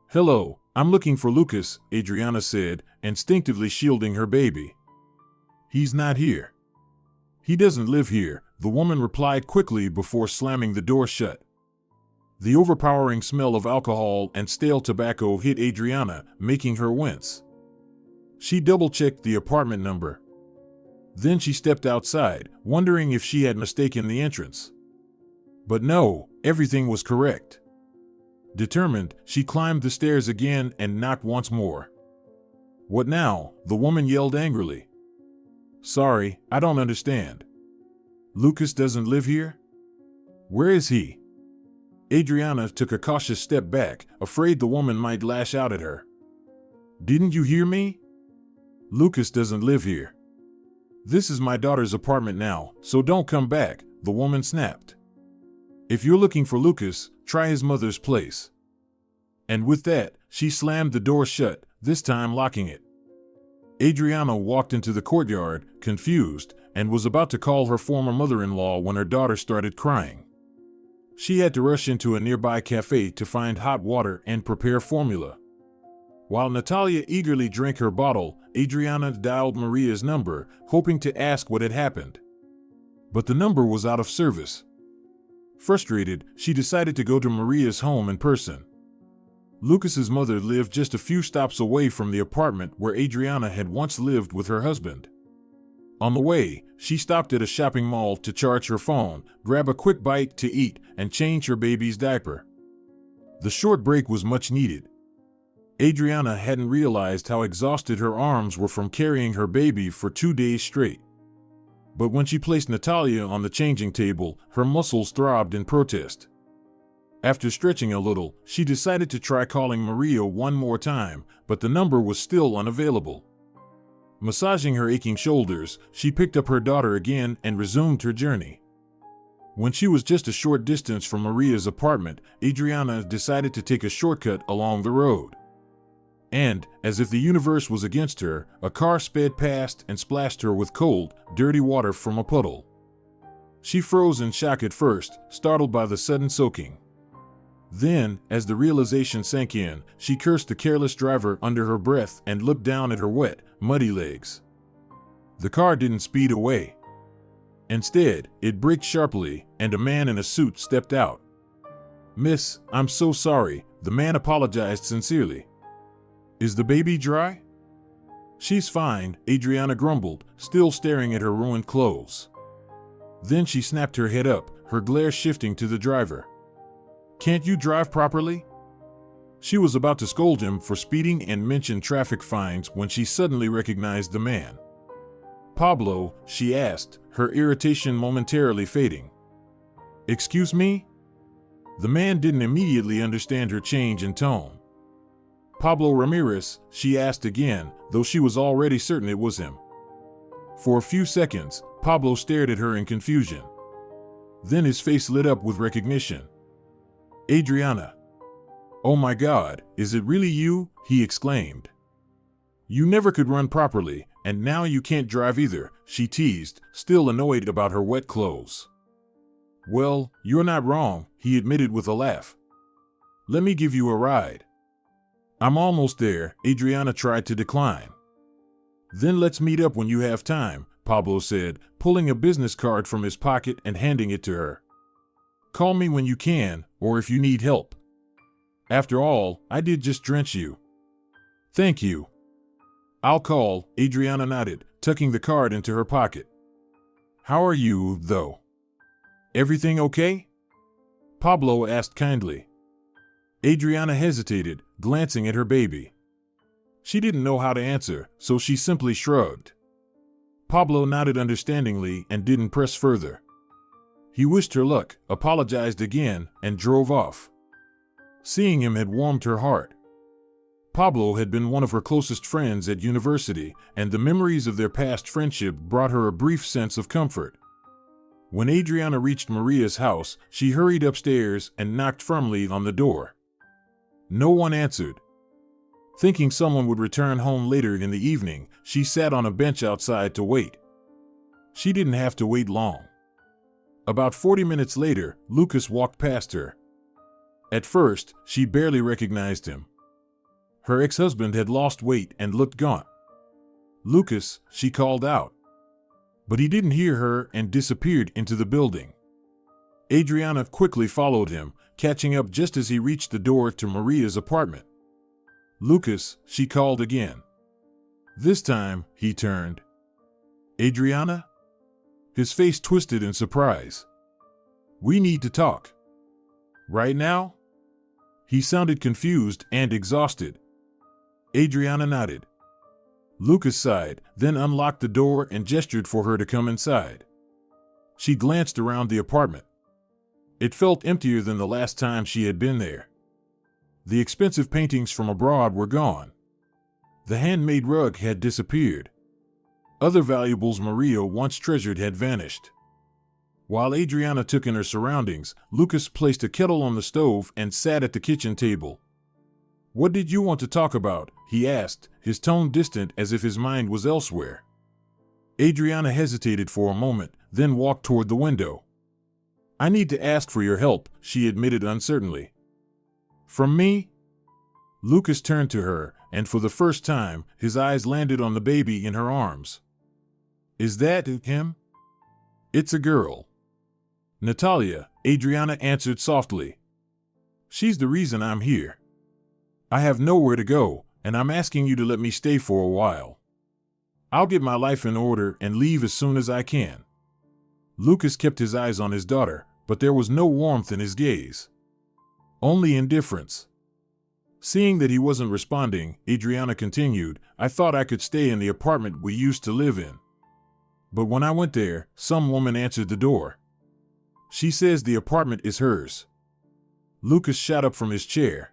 "Hello, I'm looking for Lucas," Adriana said, instinctively shielding her baby. "He's not here." "He doesn't live here," the woman replied quickly before slamming the door shut. The overpowering smell of alcohol and stale tobacco hit Adriana, making her wince. She double-checked the apartment number. Then she stepped outside, wondering if she had mistaken the entrance. But no, everything was correct. Determined, she climbed the stairs again and knocked once more. "What now?" the woman yelled angrily. "Sorry, I don't understand. Lucas doesn't live here? Where is he?" Adriana took a cautious step back, afraid the woman might lash out at her. "Didn't you hear me? Lucas doesn't live here. This is my daughter's apartment now, so don't come back," the woman snapped. "If you're looking for Lucas, try his mother's place." And with that, she slammed the door shut, this time locking it. Adriana walked into the courtyard, confused, and was about to call her former mother-in-law when her daughter started crying. She had to rush into a nearby cafe to find hot water and prepare formula. While Natalia eagerly drank her bottle, Adriana dialed Maria's number, hoping to ask what had happened. But the number was out of service. Frustrated, she decided to go to Maria's home in person. Lucas's mother lived just a few stops away from the apartment where Adriana had once lived with her husband. On the way, she stopped at a shopping mall to charge her phone, grab a quick bite to eat, and change her baby's diaper. The short break was much needed. Adriana hadn't realized how exhausted her arms were from carrying her baby for 2 days straight. But when she placed Natalia on the changing table, her muscles throbbed in protest. After stretching a little, she decided to try calling Maria one more time, but the number was still unavailable. Massaging her aching shoulders, she picked up her daughter again and resumed her journey. When she was just a short distance from Maria's apartment, Adriana decided to take a shortcut along the road. And, as if the universe was against her, a car sped past and splashed her with cold, dirty water from a puddle. She froze in shock at first, startled by the sudden soaking. Then, as the realization sank in, she cursed the careless driver under her breath and looked down at her wet, muddy legs. The car didn't speed away. Instead, it braked sharply, and a man in a suit stepped out. "Miss, I'm so sorry," the man apologized sincerely. "Is the baby dry?" "She's fine," Adriana grumbled, still staring at her ruined clothes. Then she snapped her head up, her glare shifting to the driver. "Can't you drive properly?" She was about to scold him for speeding and mention traffic fines when she suddenly recognized the man. "Pablo?" she asked, her irritation momentarily fading. "Excuse me?" The man didn't immediately understand her change in tone. "Pablo Ramirez?" she asked again, though she was already certain it was him. For a few seconds, Pablo stared at her in confusion. Then his face lit up with recognition. "Adriana. Oh my God, is it really you?" he exclaimed. "You never could run properly, and now you can't drive either," she teased, still annoyed about her wet clothes. "Well, you're not wrong," he admitted with a laugh. "Let me give you a ride." "I'm almost there," Adriana tried to decline. "Then let's meet up when you have time," Pablo said, pulling a business card from his pocket and handing it to her. "Call me when you can, or if you need help. After all, I did just drench you." "Thank you." "I'll call," Adriana nodded, tucking the card into her pocket. "How are you, though? Everything okay?" Pablo asked kindly. Adriana hesitated, glancing at her baby. She didn't know how to answer, so she simply shrugged. Pablo nodded understandingly and didn't press further. He wished her luck, apologized again, and drove off. Seeing him had warmed her heart. Pablo had been one of her closest friends at university, and the memories of their past friendship brought her a brief sense of comfort. When Adriana reached Maria's house, she hurried upstairs and knocked firmly on the door. No one answered. Thinking someone would return home later in the evening, she sat on a bench outside to wait. She didn't have to wait long. About 40 minutes later, Lucas walked past her. At first, she barely recognized him. Her ex-husband had lost weight and looked gaunt. "Lucas," she called out. But he didn't hear her and disappeared into the building. Adriana quickly followed him, catching up just as he reached the door to Maria's apartment. "Lucas," she called again. This time, he turned. "Adriana?" His face twisted in surprise. "We need to talk." "Right now?" He sounded confused and exhausted. Adriana nodded. Lucas sighed, then unlocked the door and gestured for her to come inside. She glanced around the apartment. It felt emptier than the last time she had been there. The expensive paintings from abroad were gone. The handmade rug had disappeared. Other valuables Maria once treasured had vanished. While Adriana took in her surroundings, Lucas placed a kettle on the stove and sat at the kitchen table. "What did you want to talk about?" he asked, his tone distant as if his mind was elsewhere. Adriana hesitated for a moment, then walked toward the window. "I need to ask for your help," she admitted uncertainly. "From me?" Lucas turned to her, and for the first time, his eyes landed on the baby in her arms. "Is that him?" "It's a girl." "Natalia," Adriana answered softly. "She's the reason I'm here. I have nowhere to go, and I'm asking you to let me stay for a while. I'll get my life in order and leave as soon as I can." Lucas kept his eyes on his daughter, but there was no warmth in his gaze. Only indifference. Seeing that he wasn't responding, Adriana continued, "I thought I could stay in the apartment we used to live in. But when I went there, some woman answered the door. She says the apartment is hers." Lucas shot up from his chair.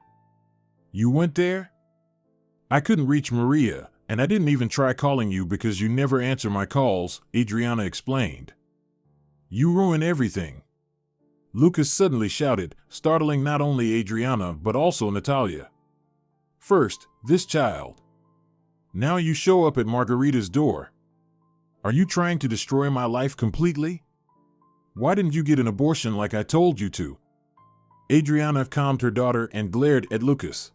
"You went there?" "I couldn't reach Maria, and I didn't even try calling you because you never answer my calls," Adriana explained. "You ruin everything." Lucas suddenly shouted, startling not only Adriana but also Natalia. "First, this child. Now you show up at Margarita's door. Are you trying to destroy my life completely? Why didn't you get an abortion like I told you to?" Adriana calmed her daughter and glared at Lucas.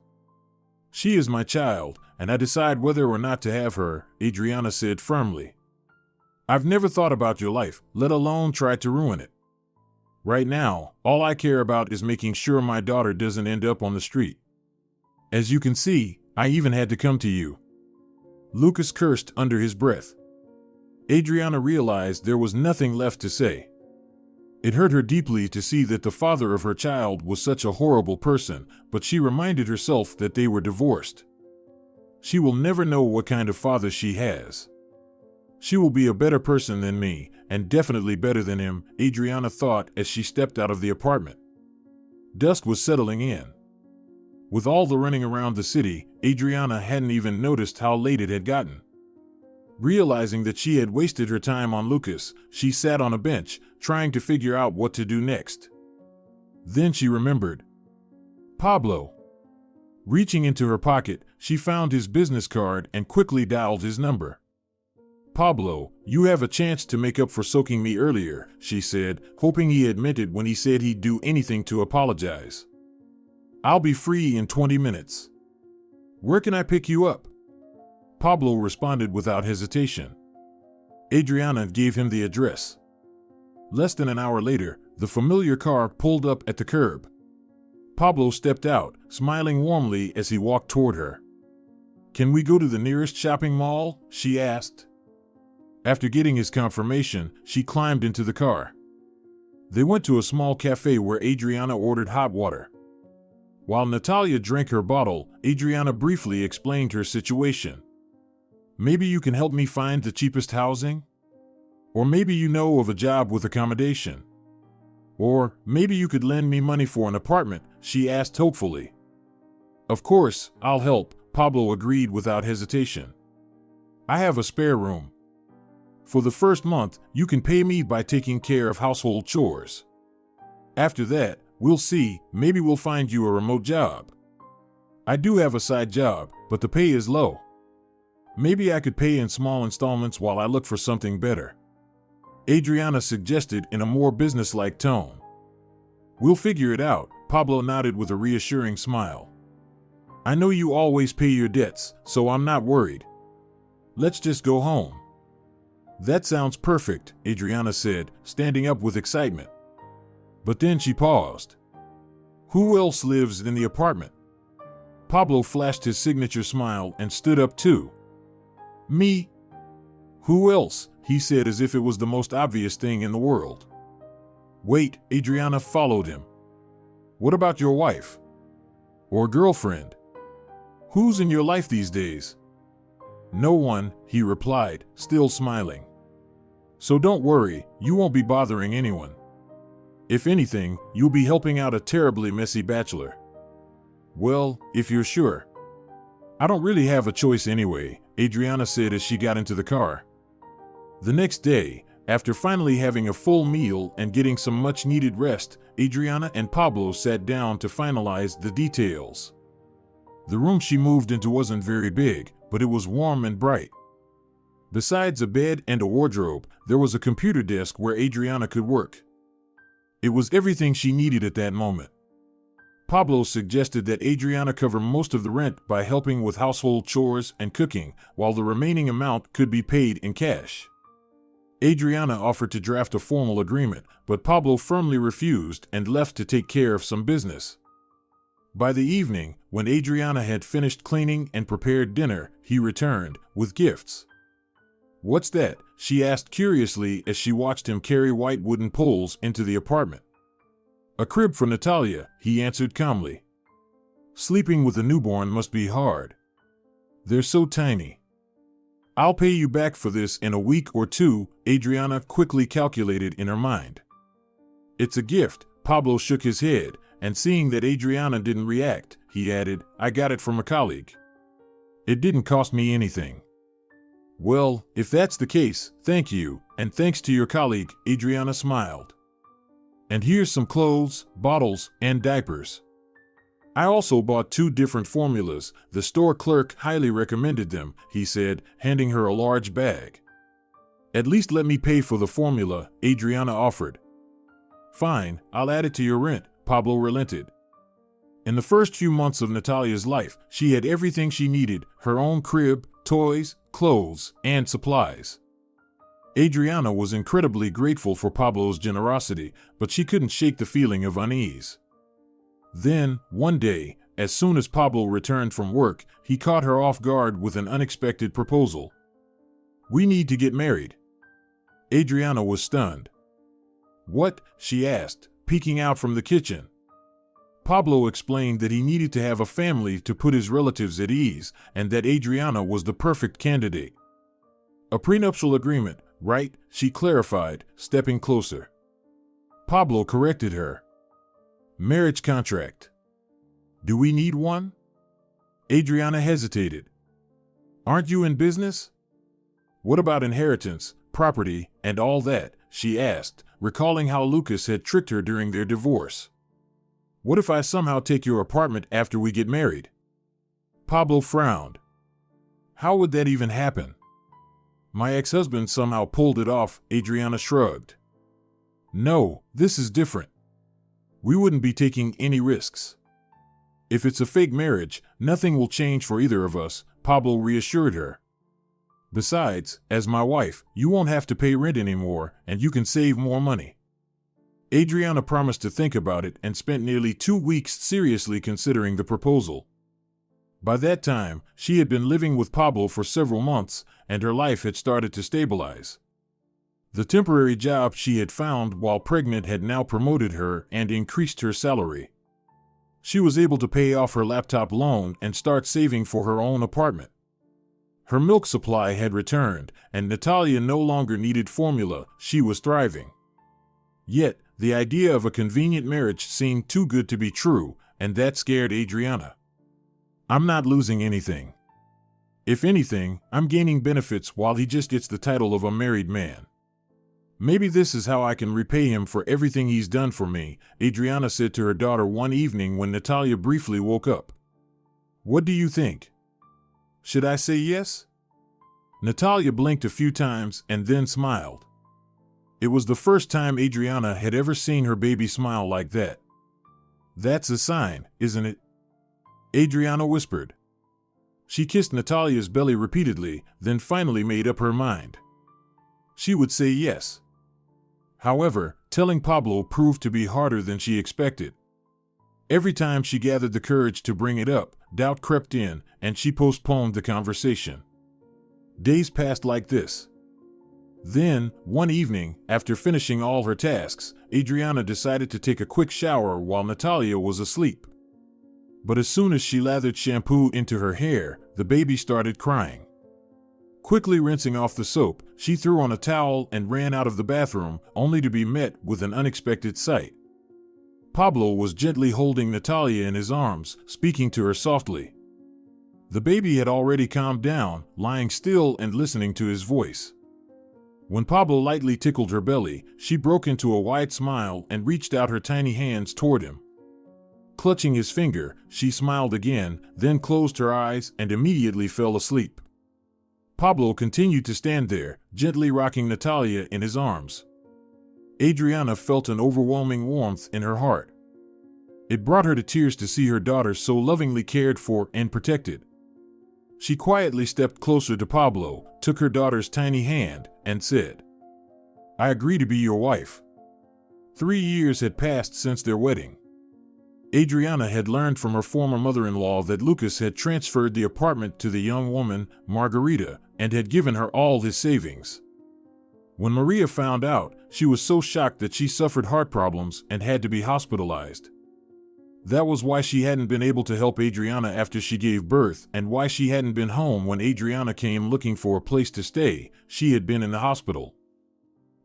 "She is my child, and I decide whether or not to have her," Adriana said firmly. "I've never thought about your life, let alone tried to ruin it. Right now, all I care about is making sure my daughter doesn't end up on the street. As you can see, I even had to come to you." Lucas cursed under his breath. Adriana realized there was nothing left to say. It hurt her deeply to see that the father of her child was such a horrible person, but she reminded herself that they were divorced. She will never know what kind of father she has. She will be a better person than me, and definitely better than him, Adriana thought as she stepped out of the apartment. Dusk was settling in. With all the running around the city, Adriana hadn't even noticed how late it had gotten. Realizing that she had wasted her time on Lucas, she sat on a bench, trying to figure out what to do next. Then she remembered. Pablo. Reaching into her pocket, she found his business card and quickly dialed his number. "Pablo, you have a chance to make up for soaking me earlier," she said, hoping he admitted when he said he'd do anything to apologize. "I'll be free in 20 minutes. Where can I pick you up?" Pablo responded without hesitation. Adriana gave him the address. Less than an hour later, the familiar car pulled up at the curb. Pablo stepped out, smiling warmly as he walked toward her. "Can we go to the nearest shopping mall?" she asked. After getting his confirmation, she climbed into the car. They went to a small cafe where Adriana ordered hot water. While Natalia drank her bottle, Adriana briefly explained her situation. "Maybe you can help me find the cheapest housing? Or maybe you know of a job with accommodation? Or maybe you could lend me money for an apartment," she asked hopefully. "Of course, I'll help," Pablo agreed without hesitation. "I have a spare room. For the first month, you can pay me by taking care of household chores. After that, we'll see, maybe we'll find you a remote job." I do have a side job, but the pay is low. Maybe I could pay in small installments while I look for something better," Adriana suggested in a more businesslike tone. "We'll figure it out," Pablo nodded with a reassuring smile. "I know you always pay your debts, so I'm not worried. Let's just go home." "That sounds perfect," Adriana said, standing up with excitement. But then she paused. "Who else lives in the apartment?" Pablo flashed his signature smile and stood up too. "Me?" "Who else?" he said as if it was the most obvious thing in the world. "Wait," Adriana followed him. "What about your wife? Or girlfriend? Who's in your life these days?" "No one," he replied, still smiling. "So don't worry, you won't be bothering anyone. If anything, you'll be helping out a terribly messy bachelor." "Well, if you're sure." "I don't really have a choice anyway," Adriana said as she got into the car. The next day, after finally having a full meal and getting some much-needed rest, Adriana and Pablo sat down to finalize the details. The room she moved into wasn't very big, but it was warm and bright. Besides a bed and a wardrobe, there was a computer desk where Adriana could work. It was everything she needed at that moment. Pablo suggested that Adriana cover most of the rent by helping with household chores and cooking, while the remaining amount could be paid in cash. Adriana offered to draft a formal agreement, but Pablo firmly refused and left to take care of some business. By the evening, when Adriana had finished cleaning and prepared dinner, he returned with gifts. "What's that?" she asked curiously as she watched him carry white wooden poles into the apartment. "A crib for Natalia," he answered calmly. "Sleeping with a newborn must be hard. They're so tiny." "I'll pay you back for this in a week or two," Adriana quickly calculated in her mind. "It's a gift," Pablo shook his head, and seeing that Adriana didn't react, he added, "I got it from a colleague. It didn't cost me anything." "Well, if that's the case, thank you, and thanks to your colleague," Adriana smiled. "And here's some clothes, bottles, and diapers. I also bought 2 different formulas. The store clerk highly recommended them," he said, handing her a large bag. "At least let me pay for the formula," Adriana offered. "Fine, I'll add it to your rent," Pablo relented. In the first few months of Natalia's life, she had everything she needed: her own crib, toys, clothes, and supplies. Adriana was incredibly grateful for Pablo's generosity, but she couldn't shake the feeling of unease. Then, one day, as soon as Pablo returned from work, he caught her off guard with an unexpected proposal. "We need to get married." Adriana was stunned. "What?" she asked, peeking out from the kitchen. Pablo explained that he needed to have a family to put his relatives at ease, and that Adriana was the perfect candidate. "A prenuptial agreement, right?" she clarified, stepping closer. Pablo corrected her. "Marriage contract." "Do we need one?" Adriana hesitated. "Aren't you in business?" "What about inheritance, property, and all that?" she asked, recalling how Lucas had tricked her during their divorce. "What if I somehow take your apartment after we get married?" Pablo frowned. "How would that even happen?" "My ex-husband somehow pulled it off," Adriana shrugged. "No, this is different. We wouldn't be taking any risks. If it's a fake marriage, nothing will change for either of us," Pablo reassured her. "Besides, as my wife, you won't have to pay rent anymore, and you can save more money." Adriana promised to think about it and spent nearly 2 weeks seriously considering the proposal. By that time, she had been living with Pablo for several months, and her life had started to stabilize. The temporary job she had found while pregnant had now promoted her and increased her salary. She was able to pay off her laptop loan and start saving for her own apartment. Her milk supply had returned, and Natalia no longer needed formula. She was thriving. Yet, the idea of a convenient marriage seemed too good to be true, and that scared Adriana. "I'm not losing anything. If anything, I'm gaining benefits while he just gets the title of a married man. Maybe this is how I can repay him for everything he's done for me," Adriana said to her daughter one evening when Natalia briefly woke up. What do you think? Should I say yes? Natalia blinked a few times and then smiled. It was the first time Adriana had ever seen her baby smile like that. That's a sign, isn't it? Adriana whispered. She kissed Natalia's belly repeatedly, then finally made up her mind. She would say yes. However, telling Pablo proved to be harder than she expected. Every time she gathered the courage to bring it up, doubt crept in, and she postponed the conversation. Days passed like this. Then, one evening, after finishing all her tasks, Adriana decided to take a quick shower while Natalia was asleep. But as soon as she lathered shampoo into her hair, the baby started crying. Quickly rinsing off the soap, she threw on a towel and ran out of the bathroom, only to be met with an unexpected sight. Pablo was gently holding Natalia in his arms, speaking to her softly. The baby had already calmed down, lying still and listening to his voice. When Pablo lightly tickled her belly, she broke into a wide smile and reached out her tiny hands toward him. Clutching his finger, she smiled again, then closed her eyes and immediately fell asleep. Pablo continued to stand there, gently rocking Natalia in his arms. Adriana felt an overwhelming warmth in her heart. It brought her to tears to see her daughter so lovingly cared for and protected. She quietly stepped closer to Pablo, took her daughter's tiny hand, and said, "I agree to be your wife." 3 years had passed since their wedding. Adriana had learned from her former mother-in-law that Lucas had transferred the apartment to the young woman, Margarita, and had given her all his savings. When Maria found out, she was so shocked that she suffered heart problems and had to be hospitalized. That was why she hadn't been able to help Adriana after she gave birth, and why she hadn't been home when Adriana came looking for a place to stay. She had been in the hospital.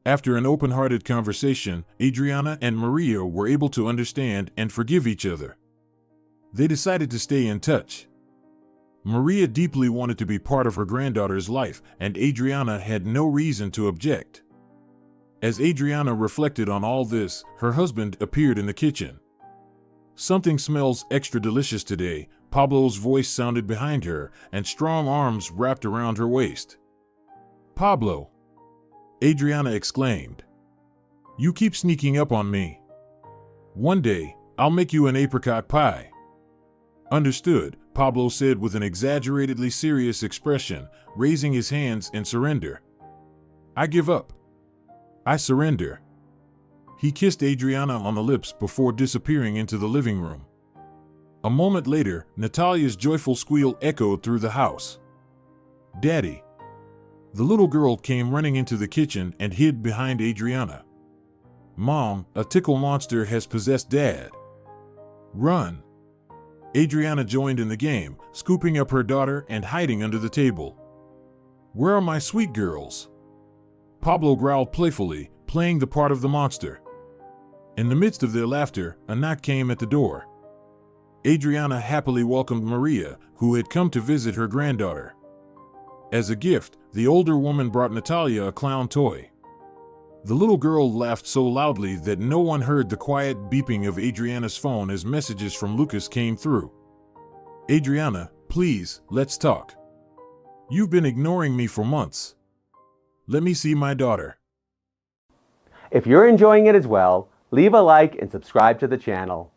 After an open-hearted conversation, Adriana and Maria were able to understand and forgive each other. They decided to stay in touch. Maria deeply wanted to be part of her granddaughter's life, and Adriana had no reason to object. As Adriana reflected on all this, her husband appeared in the kitchen. "Something smells extra delicious today," Pablo's voice sounded behind her, and strong arms wrapped around her waist. "Pablo!" Adriana exclaimed. "You keep sneaking up on me. One day, I'll make you an apricot pie." "Understood," Pablo said with an exaggeratedly serious expression, raising his hands in surrender. "I give up. I surrender." He kissed Adriana on the lips before disappearing into the living room. A moment later, Natalia's joyful squeal echoed through the house. "Daddy!" The little girl came running into the kitchen and hid behind Adriana. "Mom, a tickle monster has possessed Dad. Run!" Adriana joined in the game, scooping up her daughter and hiding under the table. "Where are my sweet girls?" Pablo growled playfully, playing the part of the monster. In the midst of their laughter, a knock came at the door. Adriana happily welcomed Maria, who had come to visit her granddaughter. As a gift, the older woman brought Natalia a clown toy. The little girl laughed so loudly that no one heard the quiet beeping of Adriana's phone as messages from Lucas came through. "Adriana, please, let's talk. You've been ignoring me for months. Let me see my daughter." If you're enjoying it as well, leave a like and subscribe to the channel.